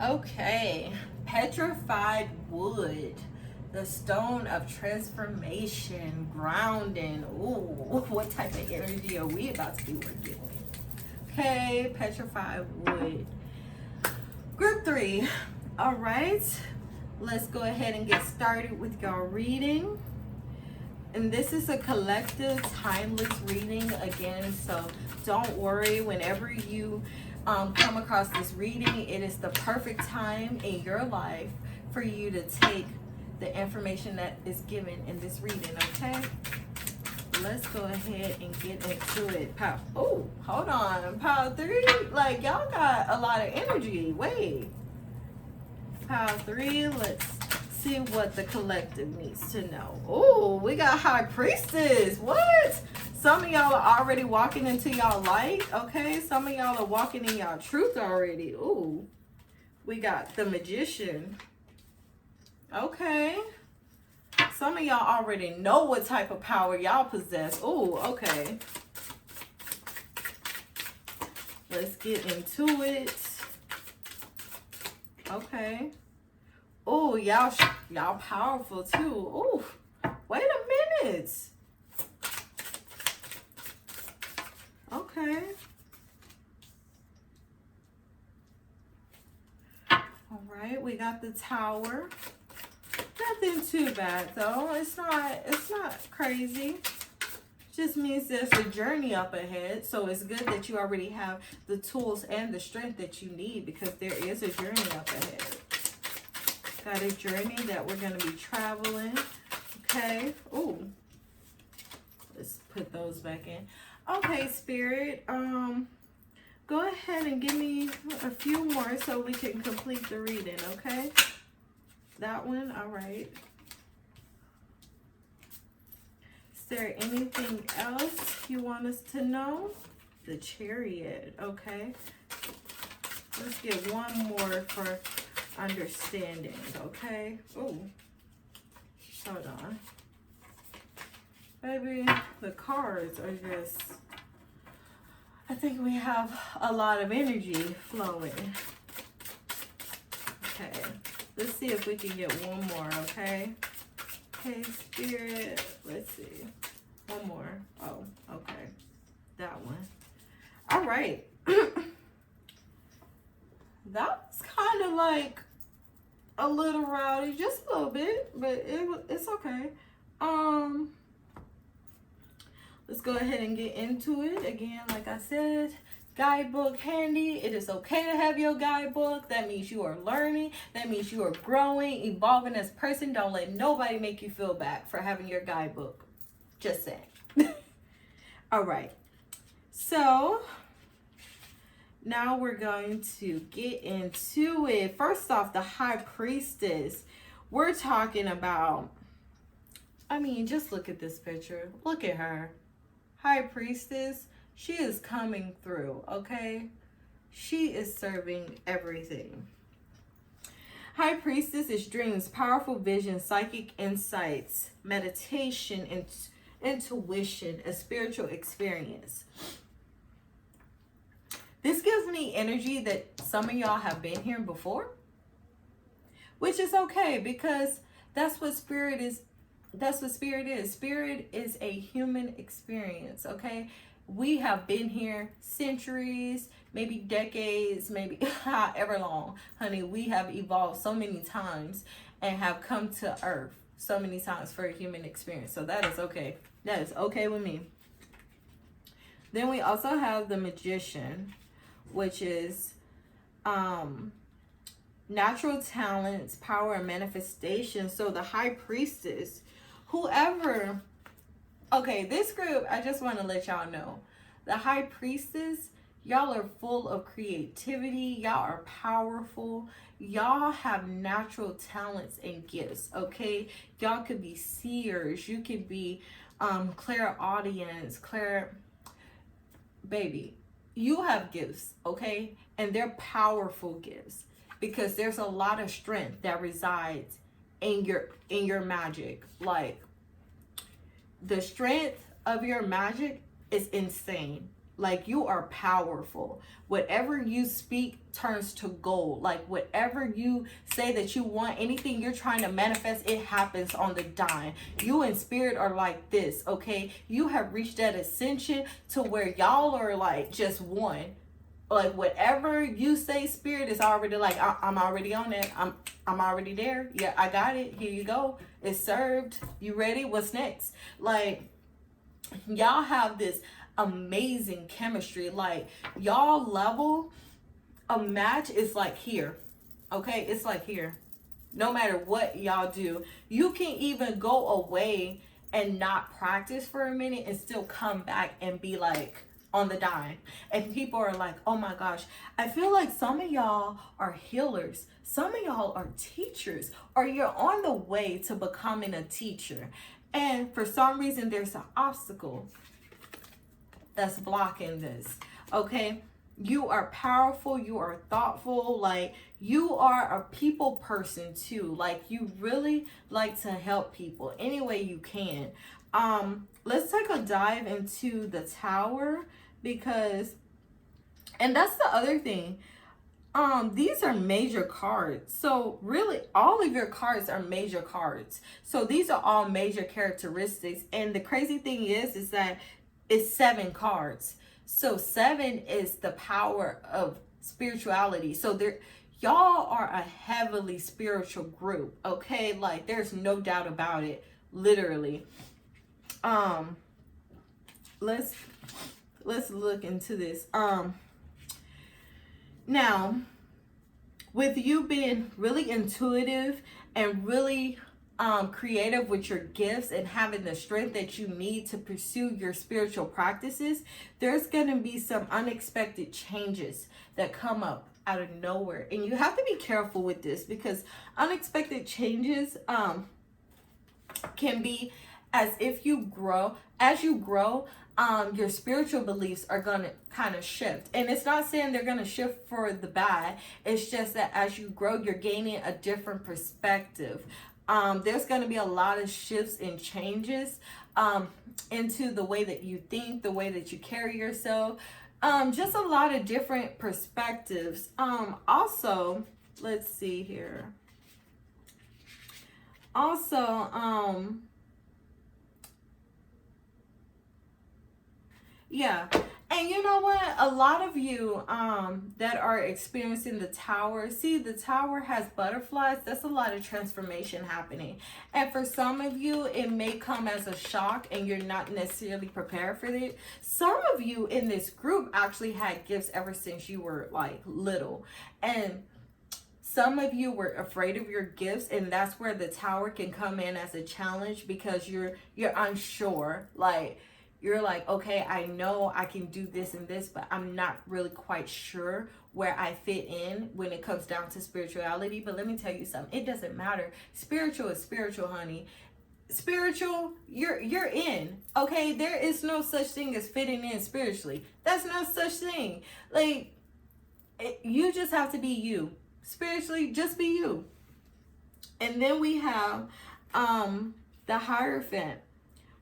Okay, petrified wood, the stone of transformation, grounding. Ooh, what type of energy are we about to be working with? Okay, petrified wood. Group 3. All right, let's go ahead and get started with your reading. And this is a collective, timeless reading again, so don't worry. Whenever you come across this reading, it is the perfect time in your life for you to take the information that is given in this reading, okay? Let's go ahead and get into it. Oh, hold on. Pile 3, like y'all got a lot of energy. Wait. Pile 3, let's see what the collective needs to know. Oh, we got High Priestess. What? Some of y'all are already walking into y'all light, okay? Some of y'all are walking in y'all truth already. Ooh, we got the Magician. Okay. Some of y'all already know what type of power y'all possess. Ooh, okay. Let's get into it. Okay. Oh, y'all powerful too. Ooh, wait a minute. Okay. All right, we got the Tower. Nothing too bad though. It's not crazy. Just means there's a journey up ahead. So it's good that you already have the tools and the strength that you need, because there is a journey up ahead. Got a journey that we're going to be traveling. Okay. Ooh. Let's put those back in. Okay, Spirit. Go ahead and give me a few more so we can complete the reading, okay? That one, all right. Is there anything else you want us to know? The Chariot, okay. Let's get one more for understanding, okay? Oh, hold on. Maybe the cards are just, I think we have a lot of energy flowing. Okay, let's see if we can get one more, okay? Okay, Spirit, let's see. One more. Oh, okay. That one. All right. That was kind of like a little rowdy, just a little bit, but it's okay. Let's go ahead and get into it. Again, like I said, guidebook handy. It is okay to have your guidebook. That means you are learning. That means you are growing, evolving as a person. Don't let nobody make you feel bad for having your guidebook. Just saying. All right. So now we're going to get into it. First off, the High Priestess. We're talking about, I mean, just look at this picture. Look at her. High Priestess. She is coming through, okay? She is serving everything. High Priestess is dreams, powerful vision, psychic insights, meditation, and intuition, a spiritual experience. This gives me energy that some of y'all have been here before, which is okay, because that's what spirit is. That's what spirit is. Spirit is a human experience, okay? We have been here centuries, maybe decades, maybe however long, honey. We have evolved so many times and have come to earth so many times for a human experience. So that is okay. That is okay with me. Then we also have the Magician, which is natural talents, power, and manifestation. So the High Priestess, whoever, okay, this group, I just want to let y'all know, the High Priestess, y'all are full of creativity. Y'all are powerful. Y'all have natural talents and gifts, okay? Y'all could be seers. You could be clairaudience, baby. You have gifts, okay? And they're powerful gifts, because there's a lot of strength that resides in your magic. Like, the strength of your magic is insane. Like, you are powerful. Whatever you speak turns to gold. Like, whatever you say that you want, anything you're trying to manifest, it happens on the dime. You in spirit are like this, okay? You have reached that ascension to where y'all are like just one. Like, whatever you say, spirit is already like, I'm already on it. I'm already there. Yeah, I got it. Here you go. It's served. You ready? What's next? Like, y'all have this amazing chemistry. Like, y'all level a match is like here. Okay, it's like here. No matter what y'all do, you can even go away and not practice for a minute and still come back and be like on the dime. And people are like, oh my gosh, I feel like some of y'all are healers, some of y'all are teachers, or you're on the way to becoming a teacher, and for some reason there's an obstacle that's blocking this. Okay, you are powerful, you are thoughtful, like, you are a people person too. Like, you really like to help people any way you can. Let's take a dive into the Tower, because, and that's the other thing, these are major cards. So really all of your cards are major cards. So these are all major characteristics. And the crazy thing is that it's 7 cards. So 7 is the power of spirituality. So there, y'all are a heavily spiritual group, okay? Like, there's no doubt about it, literally. Let's look into this. Now, with you being really intuitive and really creative with your gifts and having the strength that you need to pursue your spiritual practices, there's going to be some unexpected changes that come up out of nowhere. And you have to be careful with this, because unexpected changes can be as if you grow. As you grow, your spiritual beliefs are going to kind of shift. And it's not saying they're going to shift for the bad. It's just that as you grow, you're gaining a different perspective. There's going to be a lot of shifts and changes into the way that you think, the way that you carry yourself. Just a lot of different perspectives. Also, let's see here. Also, yeah. And you know what? A lot of you that are experiencing the Tower, see, the Tower has butterflies. That's a lot of transformation happening. And for some of you, it may come as a shock and you're not necessarily prepared for it. Some of you in this group actually had gifts ever since you were like little. And some of you were afraid of your gifts, and that's where the Tower can come in as a challenge, because you're unsure. Like, you're like, okay, I know I can do this and this, but I'm not really quite sure where I fit in when it comes down to spirituality. But let me tell you something, it doesn't matter. Spiritual is spiritual, honey. Spiritual, you're in, okay? There is no such thing as fitting in spiritually. That's no such thing. Like, you just have to be you. Spiritually, just be you. And then we have the Hierophant,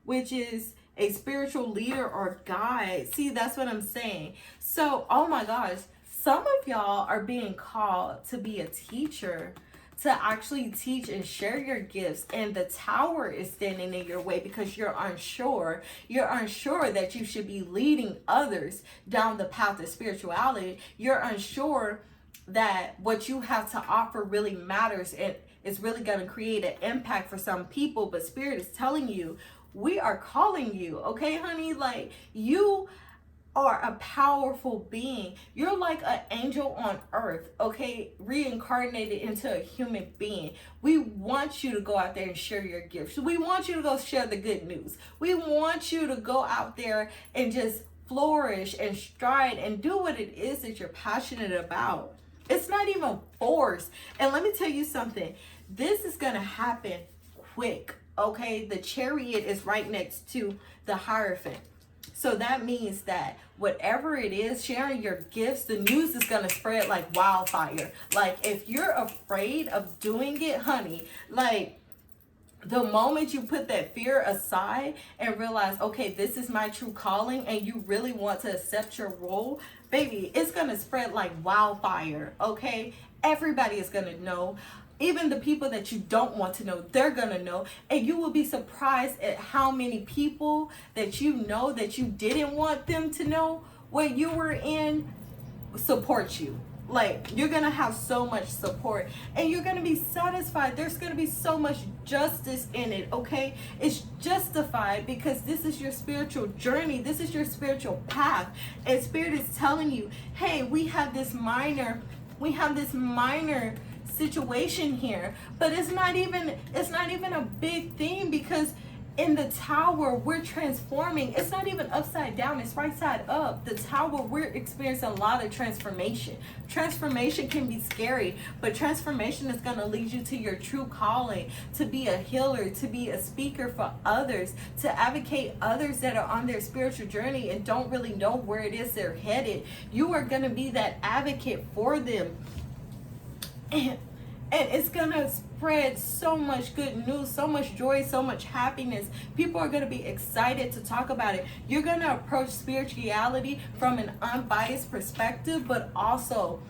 which is a spiritual leader or guide. See, that's what I'm saying. So, oh my gosh, some of y'all are being called to be a teacher, to actually teach and share your gifts. And the Tower is standing in your way because you're unsure. You're unsure that you should be leading others down the path of spirituality. You're unsure that what you have to offer really matters and it's really going to create an impact for some people. But Spirit is telling you, we are calling you, okay, honey? Like, you are a powerful being. You're like an angel on earth, okay, reincarnated into a human being. We want you to go out there and share your gifts. We want you to go share the good news. We want you to go out there and just flourish and stride and do what it is that you're passionate about. It's not even forced. And let me tell you something. This is going to happen quick, okay? The Chariot is right next to the Hierophant. So that means that whatever it is, sharing your gifts, the news is going to spread like wildfire. Like, if you're afraid of doing it, honey, like, The moment you put that fear aside and realize, okay, this is my true calling, and you really want to accept your role, baby, it's going to spread like wildfire, okay? Everybody is going to know. Even the people that you don't want to know, they're going to know. And you will be surprised at how many people that you know that you didn't want them to know when you were in support you. Like, you're gonna have so much support, and you're gonna be satisfied. There's gonna be so much justice in it, okay? It's justified because this is your spiritual journey. This is your spiritual path, and Spirit is telling you, hey, we have this minor situation here, but it's not even a big thing, because in the tower, we're transforming. It's not even upside down, it's right side up. The tower, we're experiencing a lot of transformation. Transformation can be scary, but transformation is going to lead you to your true calling, to be a healer, to be a speaker for others, to advocate others that are on their spiritual journey and don't really know where it is they're headed. You are going to be that advocate for them. And it's going to spread so much good news, so much joy, so much happiness. People are going to be excited to talk about it. You're going to approach spirituality from an unbiased perspective, but also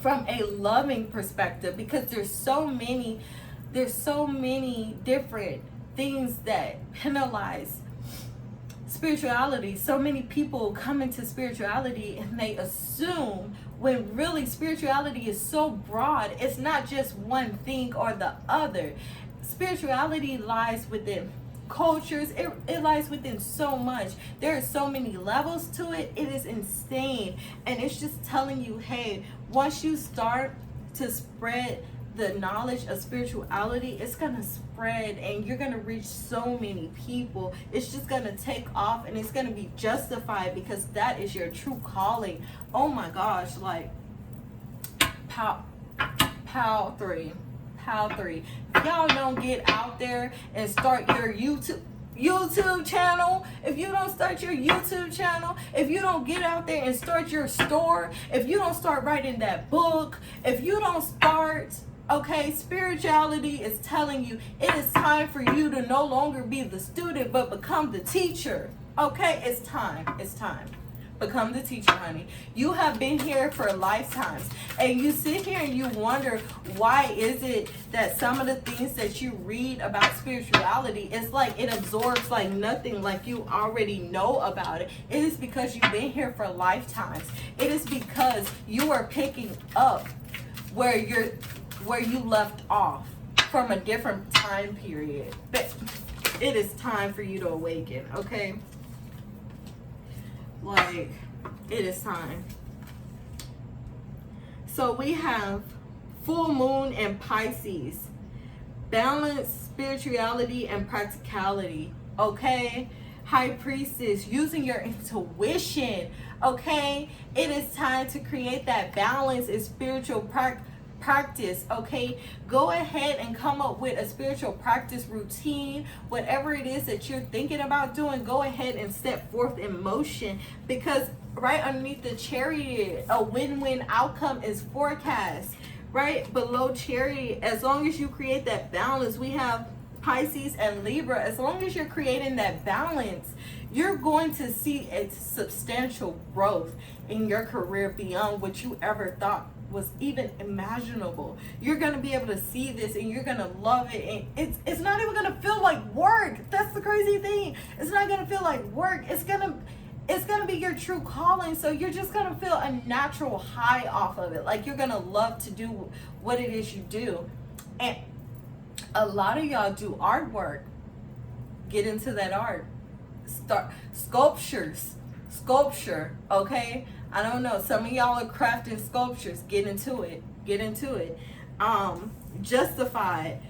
from a loving perspective, because there's so many different things that penalize spirituality. So many people come into spirituality and they assume, when really spirituality is so broad, it's not just one thing or the other. Spirituality lies within cultures. It lies within so much. There are so many levels to it. It is insane. And it's just telling you, hey, once you start to spread the knowledge of spirituality, it's gonna spread and you're gonna reach so many people. It's just gonna take off, and it's gonna be justified, because that is your true calling. Oh my gosh, like pow 3. If y'all don't get out there and start your YouTube channel, if you don't start your YouTube channel, if you don't get out there and start your store, if you don't start writing that book, if you don't start, okay, spirituality is telling you it is time for you to no longer be the student, but become the teacher. Okay, it's time. Become the teacher, honey. You have been here for lifetimes, and you sit here and you wonder, why is it that some of the things that you read about spirituality, it's like it absorbs like nothing, like you already know about it. It is because you've been here for lifetimes. It is because you are picking up where you left off from a different time period. But it is time for you to awaken, okay? Like, it is time. So we have full moon and Pisces. Balance spirituality and practicality, okay? High priestess, using your intuition, okay? It is time to create that balance in spiritual practice, okay? Go ahead and come up with a spiritual practice routine. Whatever it is that you're thinking about doing, go ahead and step forth in motion, because right underneath the Chariot, a win-win outcome is forecast. Right below Chariot, as long as you create that balance, we have Pisces and Libra. As long as you're creating that balance, you're going to see a substantial growth in your career beyond what you ever thought was even imaginable. You're going to be able to see this, and you're going to love it, and it's not even going to feel like work. That's the crazy thing. It's not going to feel like work. It's going to be your true calling. So you're just going to feel a natural high off of it. Like, you're going to love to do what it is you do. And a lot of y'all do artwork. Get into that art. Start sculpture, okay? I don't know. Some of y'all are crafting sculptures. Get into it. Justified.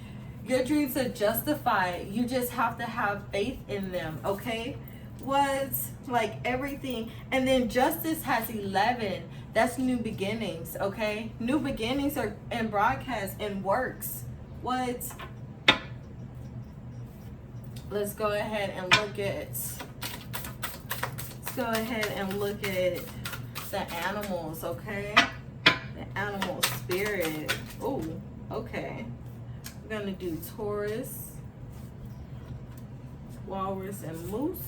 Your dreams are justified. You just have to have faith in them, okay? Was like everything. And then justice has 11. That's new beginnings, okay? New beginnings are in broadcast and works. What? Let's go ahead and look at the animals, okay? The animal spirit. Oh, okay. We're going to do Taurus, Walrus, and Moose.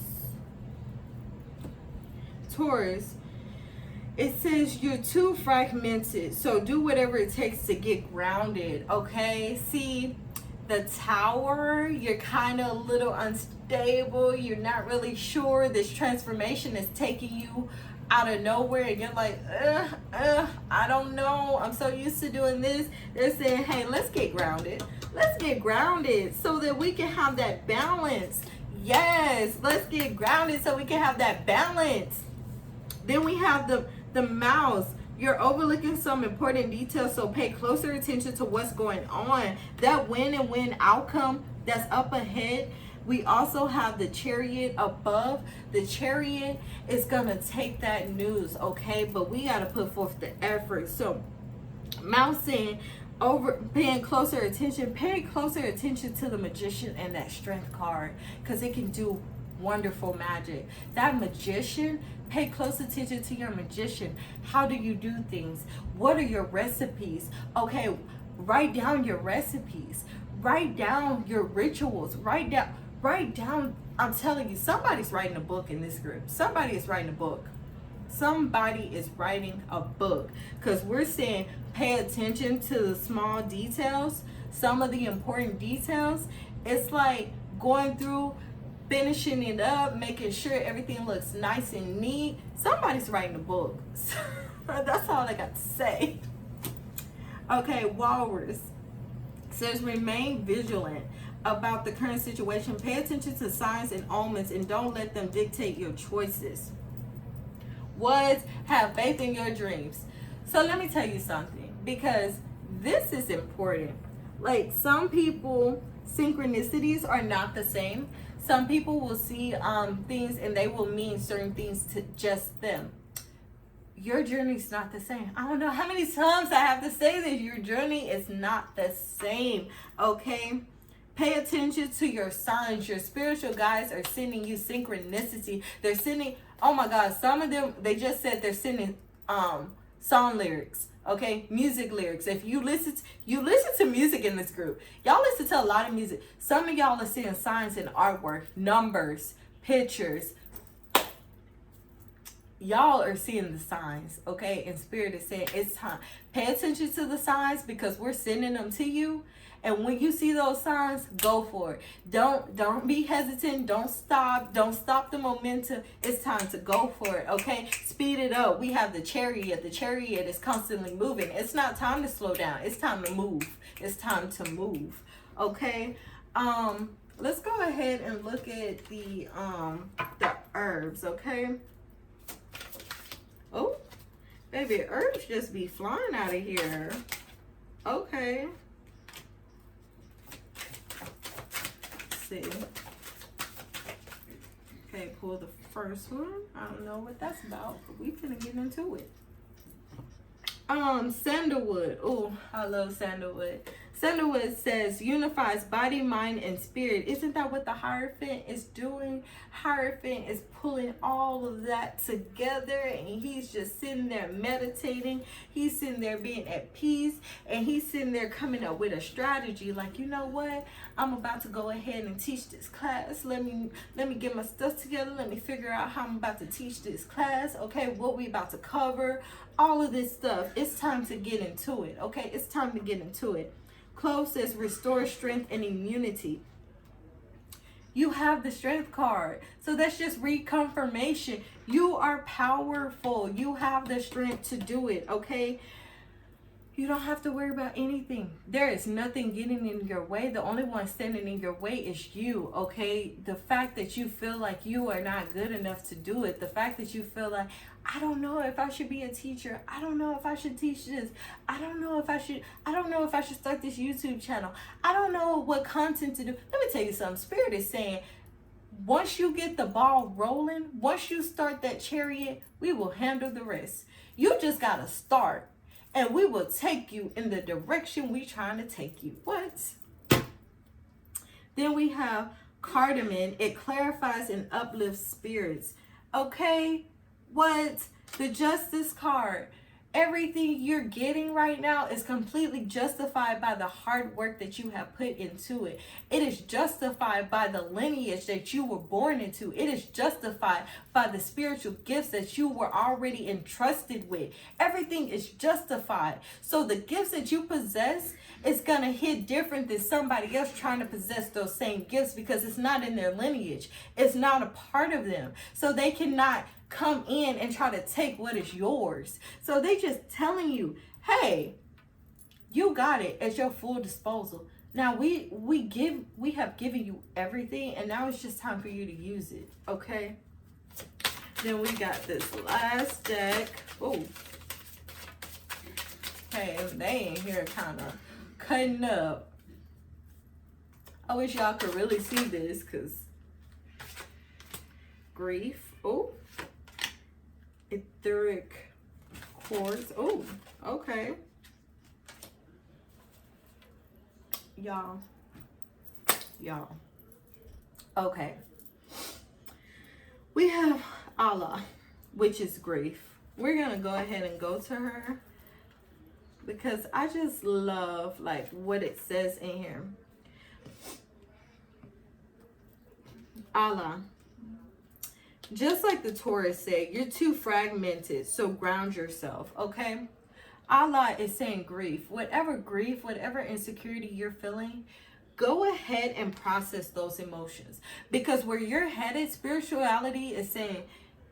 Taurus, it says you're too fragmented, so do whatever it takes to get grounded, okay? See, the Tower, you're kind of a little unstable. You're not really sure. This transformation is taking you out of nowhere, and you're like, I don't know. I'm so used to doing this. They're saying, hey, let's get grounded. Let's get grounded so that we can have that balance. Yes, let's get grounded so we can have that balance. Then we have the Mouse. You're overlooking some important details, so pay closer attention to what's going on. That win and win outcome that's up ahead. We also have the Chariot above. The Chariot is going to take that news, okay? But we got to put forth the effort. So, Mouse saying, paying closer attention to the Magician and that Strength card, because it can do wonderful magic. That Magician, pay close attention to your Magician. How do you do things? What are your recipes? Okay, write down your recipes. Write down your rituals. Write down. I'm telling you, somebody's writing a book in this group. Somebody is writing a book. Somebody is writing a book, because we're saying pay attention to the small details, some of the important details. It's like going through, finishing it up, making sure everything looks nice and neat. Somebody's writing a book. That's all I got to say. Okay, Walrus says remain vigilant about the current situation. Pay attention to signs and omens and don't let them dictate your choices. Woods, have faith in your dreams. So let me tell you something, because this is important. Like, some people, synchronicities are not the same. Some people will see things and they will mean certain things to just them. Your journey is not the same. I don't know how many times I have to say this. Your journey is not the same, okay? Pay attention to your signs. Your spiritual guides are sending you synchronicity. They're sending, oh my God, some of them, they just said they're sending song lyrics, okay? Music lyrics. If you listen to music in this group. Y'all listen to a lot of music. Some of y'all are seeing signs in artwork, numbers, pictures. Y'all are seeing the signs, okay? And Spirit is saying it's time. Pay attention to the signs, because we're sending them to you. And when you see those signs, go for it. Don't be hesitant. Don't stop the momentum. It's time to go for it, okay? Speed it up. We have the Chariot. The Chariot is constantly moving. It's not time to slow down. It's time to move. It's time to move, okay? Let's go ahead and look at the herbs, okay? Oh, baby, herbs just be flying out of here. Okay. See. Okay, pull the first one. I don't know what that's about, but we finna get into it. Sandalwood. Oh, I love sandalwood. Sandalwood says unifies body, mind, and spirit. Isn't that what the Hierophant is doing? Hierophant is pulling all of that together, and he's just sitting there meditating. He's sitting there being at peace, and he's sitting there coming up with a strategy. Like, you know what? I'm about to go ahead and teach this class. Let me get my stuff together. Let me figure out how I'm about to teach this class. Okay, what we about to cover, all of this stuff. It's time to get into it. Okay, it's time to get into it. Clove says restore strength and immunity. You have the Strength card. So that's just reconfirmation. You are powerful. You have the strength to do it, okay? You don't have to worry about anything. There is nothing getting in your way. The only one standing in your way is you, okay? The fact that you feel like you are not good enough to do it. The fact that you feel like, I don't know if I should be a teacher. I don't know if I should teach this. I don't know if I should start this YouTube channel. I don't know what content to do. Let me tell you something. Spirit is saying, once you get the ball rolling, once you start that chariot, we will handle the rest. You just got to start. And we will take you in the direction we're trying to take you. What? Then we have cardamom. It clarifies and uplifts spirits. Okay? What? The Justice card. everything you're getting right now is completely justified by the hard work that you have put into it. It is justified by the lineage that you were born into. It is justified by the spiritual gifts that you were already entrusted with. Everything is justified. So the gifts that you possess is going to hit different than somebody else trying to possess those same gifts, because it's not in their lineage. It's not a part of them. So they cannot come in and try to take what is yours. So they just telling you, hey, you got it at your full disposal. Now we have given you everything, and now it's just time for you to use it. Okay. Then we got this last deck. Oh, hey, they in here kind of cutting up. I wish y'all could really see this, because grief. Oh, etheric quartz. Oh, okay. Y'all. Okay. We have Allah, which is grief. We're going to go ahead and go to her, because I just love like what it says in here. Allah. Just like the Taurus said, you're too fragmented, so ground yourself, okay? Allah is saying grief, whatever insecurity you're feeling, go ahead and process those emotions. Because where you're headed, spirituality is saying,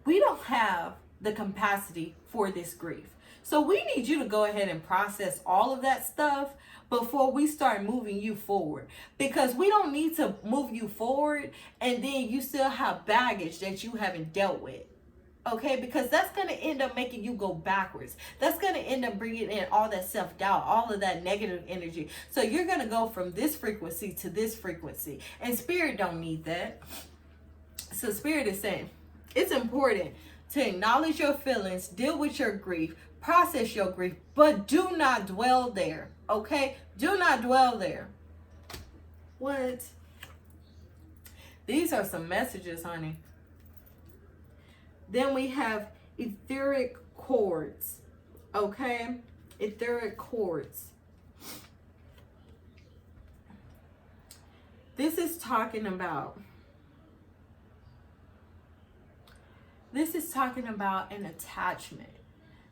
we don't have the capacity for this grief. So we need you to go ahead and process all of that stuff before we start moving you forward. Because we don't need to move you forward and then you still have baggage that you haven't dealt with. Okay, because that's going to end up making you go backwards. That's going to end up bringing in all that self-doubt, all of that negative energy. So you're going to go from this frequency to this frequency. And Spirit don't need that. So Spirit is saying, it's important to acknowledge your feelings, deal with your grief, process your grief, but do not dwell there. Okay? Do not dwell there. What? These are some messages, honey. Then we have etheric cords. Okay? Etheric cords. This is talking about an attachment.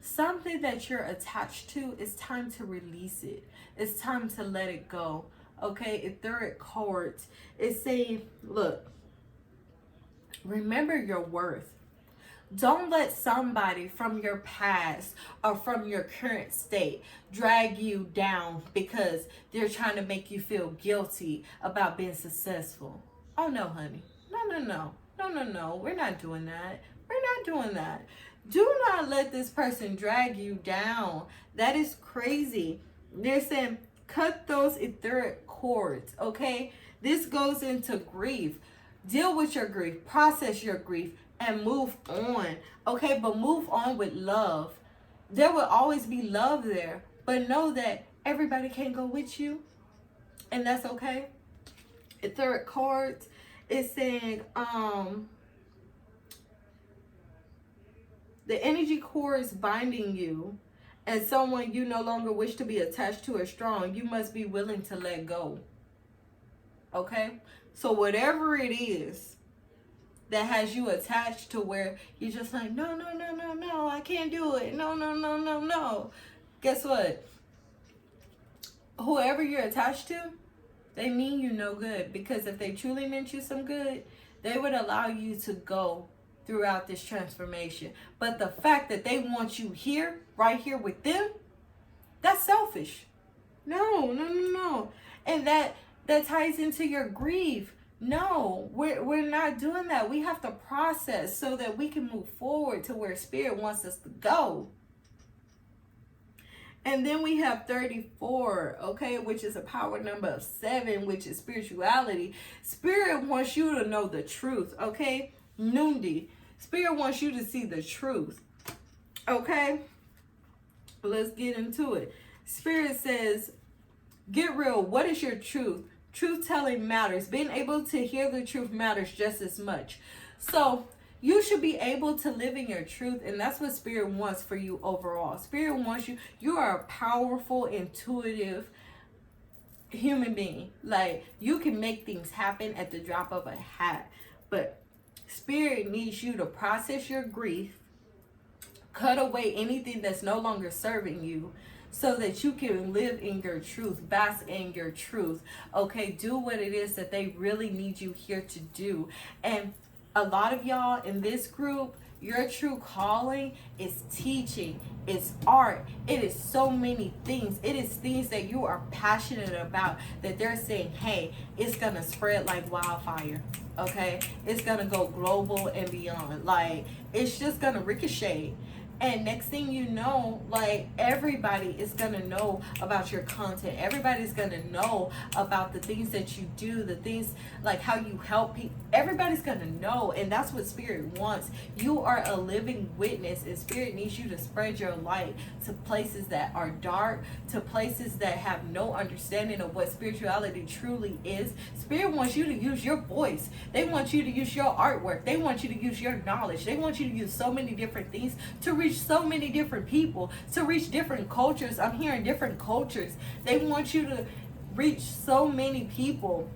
Something that you're attached to, it's time to release it. It's time to let it go. Okay? Etheric cords is saying, look, remember your worth. Don't let somebody from your past or from your current state drag you down because they're trying to make you feel guilty about being successful. Oh, no, honey. No. We're not doing that. We're not doing that. Do not let this person drag you down. That is crazy. They're saying cut those etheric cords, okay? This goes into grief. Deal with your grief. Process your grief. And move on, okay? But move on with love. There will always be love there, but know that everybody can't go with you, and that's okay. Etheric cards is saying, the energy core is binding you, and someone you no longer wish to be attached to or strong. You must be willing to let go. Okay, so whatever it is that has you attached to where you're just like, no, I can't do it. No. Guess what? Whoever you're attached to, they mean you no good. Because if they truly meant you some good, they would allow you to go throughout this transformation. But the fact that they want you here, right here with them, that's selfish. No. And that ties into your grief. No, we're not doing that. We have to process so that we can move forward to where Spirit wants us to go. And then we have 34, okay, which is a power number of 7, which is spirituality. Spirit wants you to know the truth, okay? Nundi. Spirit wants you to see the truth, okay? Let's get into it. Spirit says, get real. What is your truth? Truth telling matters. Being able to hear the truth matters just as much. So you should be able to live in your truth, and that's what Spirit wants for you overall. Spirit wants you are a powerful, intuitive human being. Like, you can make things happen at the drop of a hat, but Spirit needs you to process your grief, cut away anything that's no longer serving you, so that you can live in your truth, bask in your truth. Okay, do what it is that they really need you here to do. And a lot of y'all in this group, your true calling is teaching, it's art, it is so many things. It is things that you are passionate about, that they're saying, hey, it's gonna spread like wildfire. Okay, it's gonna go global and beyond. Like, it's just gonna ricochet. And next thing you know, like, everybody is going to know about your content. Everybody's going to know about the things that you do, the things like how you help people. Everybody's going to know. And that's what Spirit wants. You are a living witness, and Spirit needs you to spread your light to places that are dark, to places that have no understanding of what spirituality truly is. Spirit wants you to use your voice. They want you to use your artwork. They want you to use your knowledge. They want you to use so many different things to reach so many different people, to reach different cultures. I'm hearing different cultures. They want you to reach so many people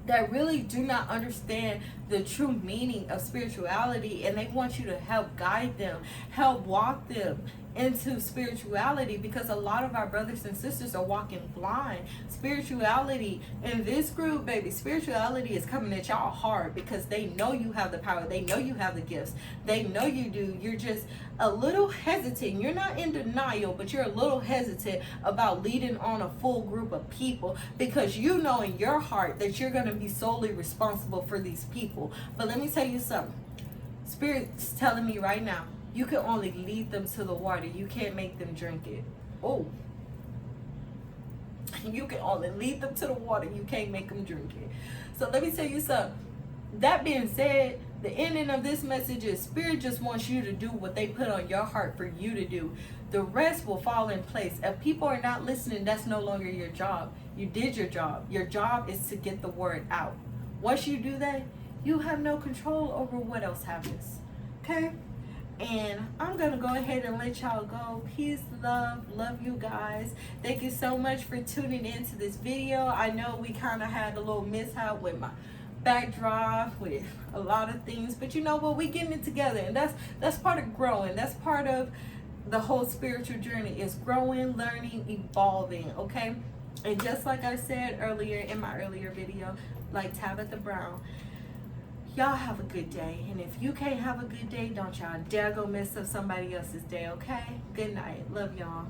that really do not understand the true meaning of spirituality, and they want you to help guide them, help walk them into spirituality, because a lot of our brothers and sisters are walking blind. Spirituality in this group, baby, spirituality is coming at y'all hard, because they know you have the power, they know you have the gifts, they know you do. You're just a little hesitant. You're not in denial, but you're a little hesitant about leading on a full group of people, because you know in your heart that you're going to be solely responsible for these people. But let me tell you something. Spirit's telling me right now, you can only lead them to the water. You can't make them drink it. Oh. You can only lead them to the water. You can't make them drink it. So let me tell you something. That being said, the ending of this message is Spirit just wants you to do what they put on your heart for you to do. The rest will fall in place. If people are not listening, that's no longer your job. You did your job. Your job is to get the word out. Once you do that, you have no control over what else happens. Okay? And I'm going to go ahead and let y'all go. Peace, love you guys. Thank you so much for tuning into this video. I know we kind of had a little mishap with my backdrop, with a lot of things, but you know what? We getting it together, and that's part of growing. That's part of the whole spiritual journey, is growing, learning, evolving. Okay? And just like I said earlier in my earlier video, like Tabitha Brown, y'all have a good day. And if you can't have a good day, don't y'all dare go mess up somebody else's day, okay? Good night. Love y'all.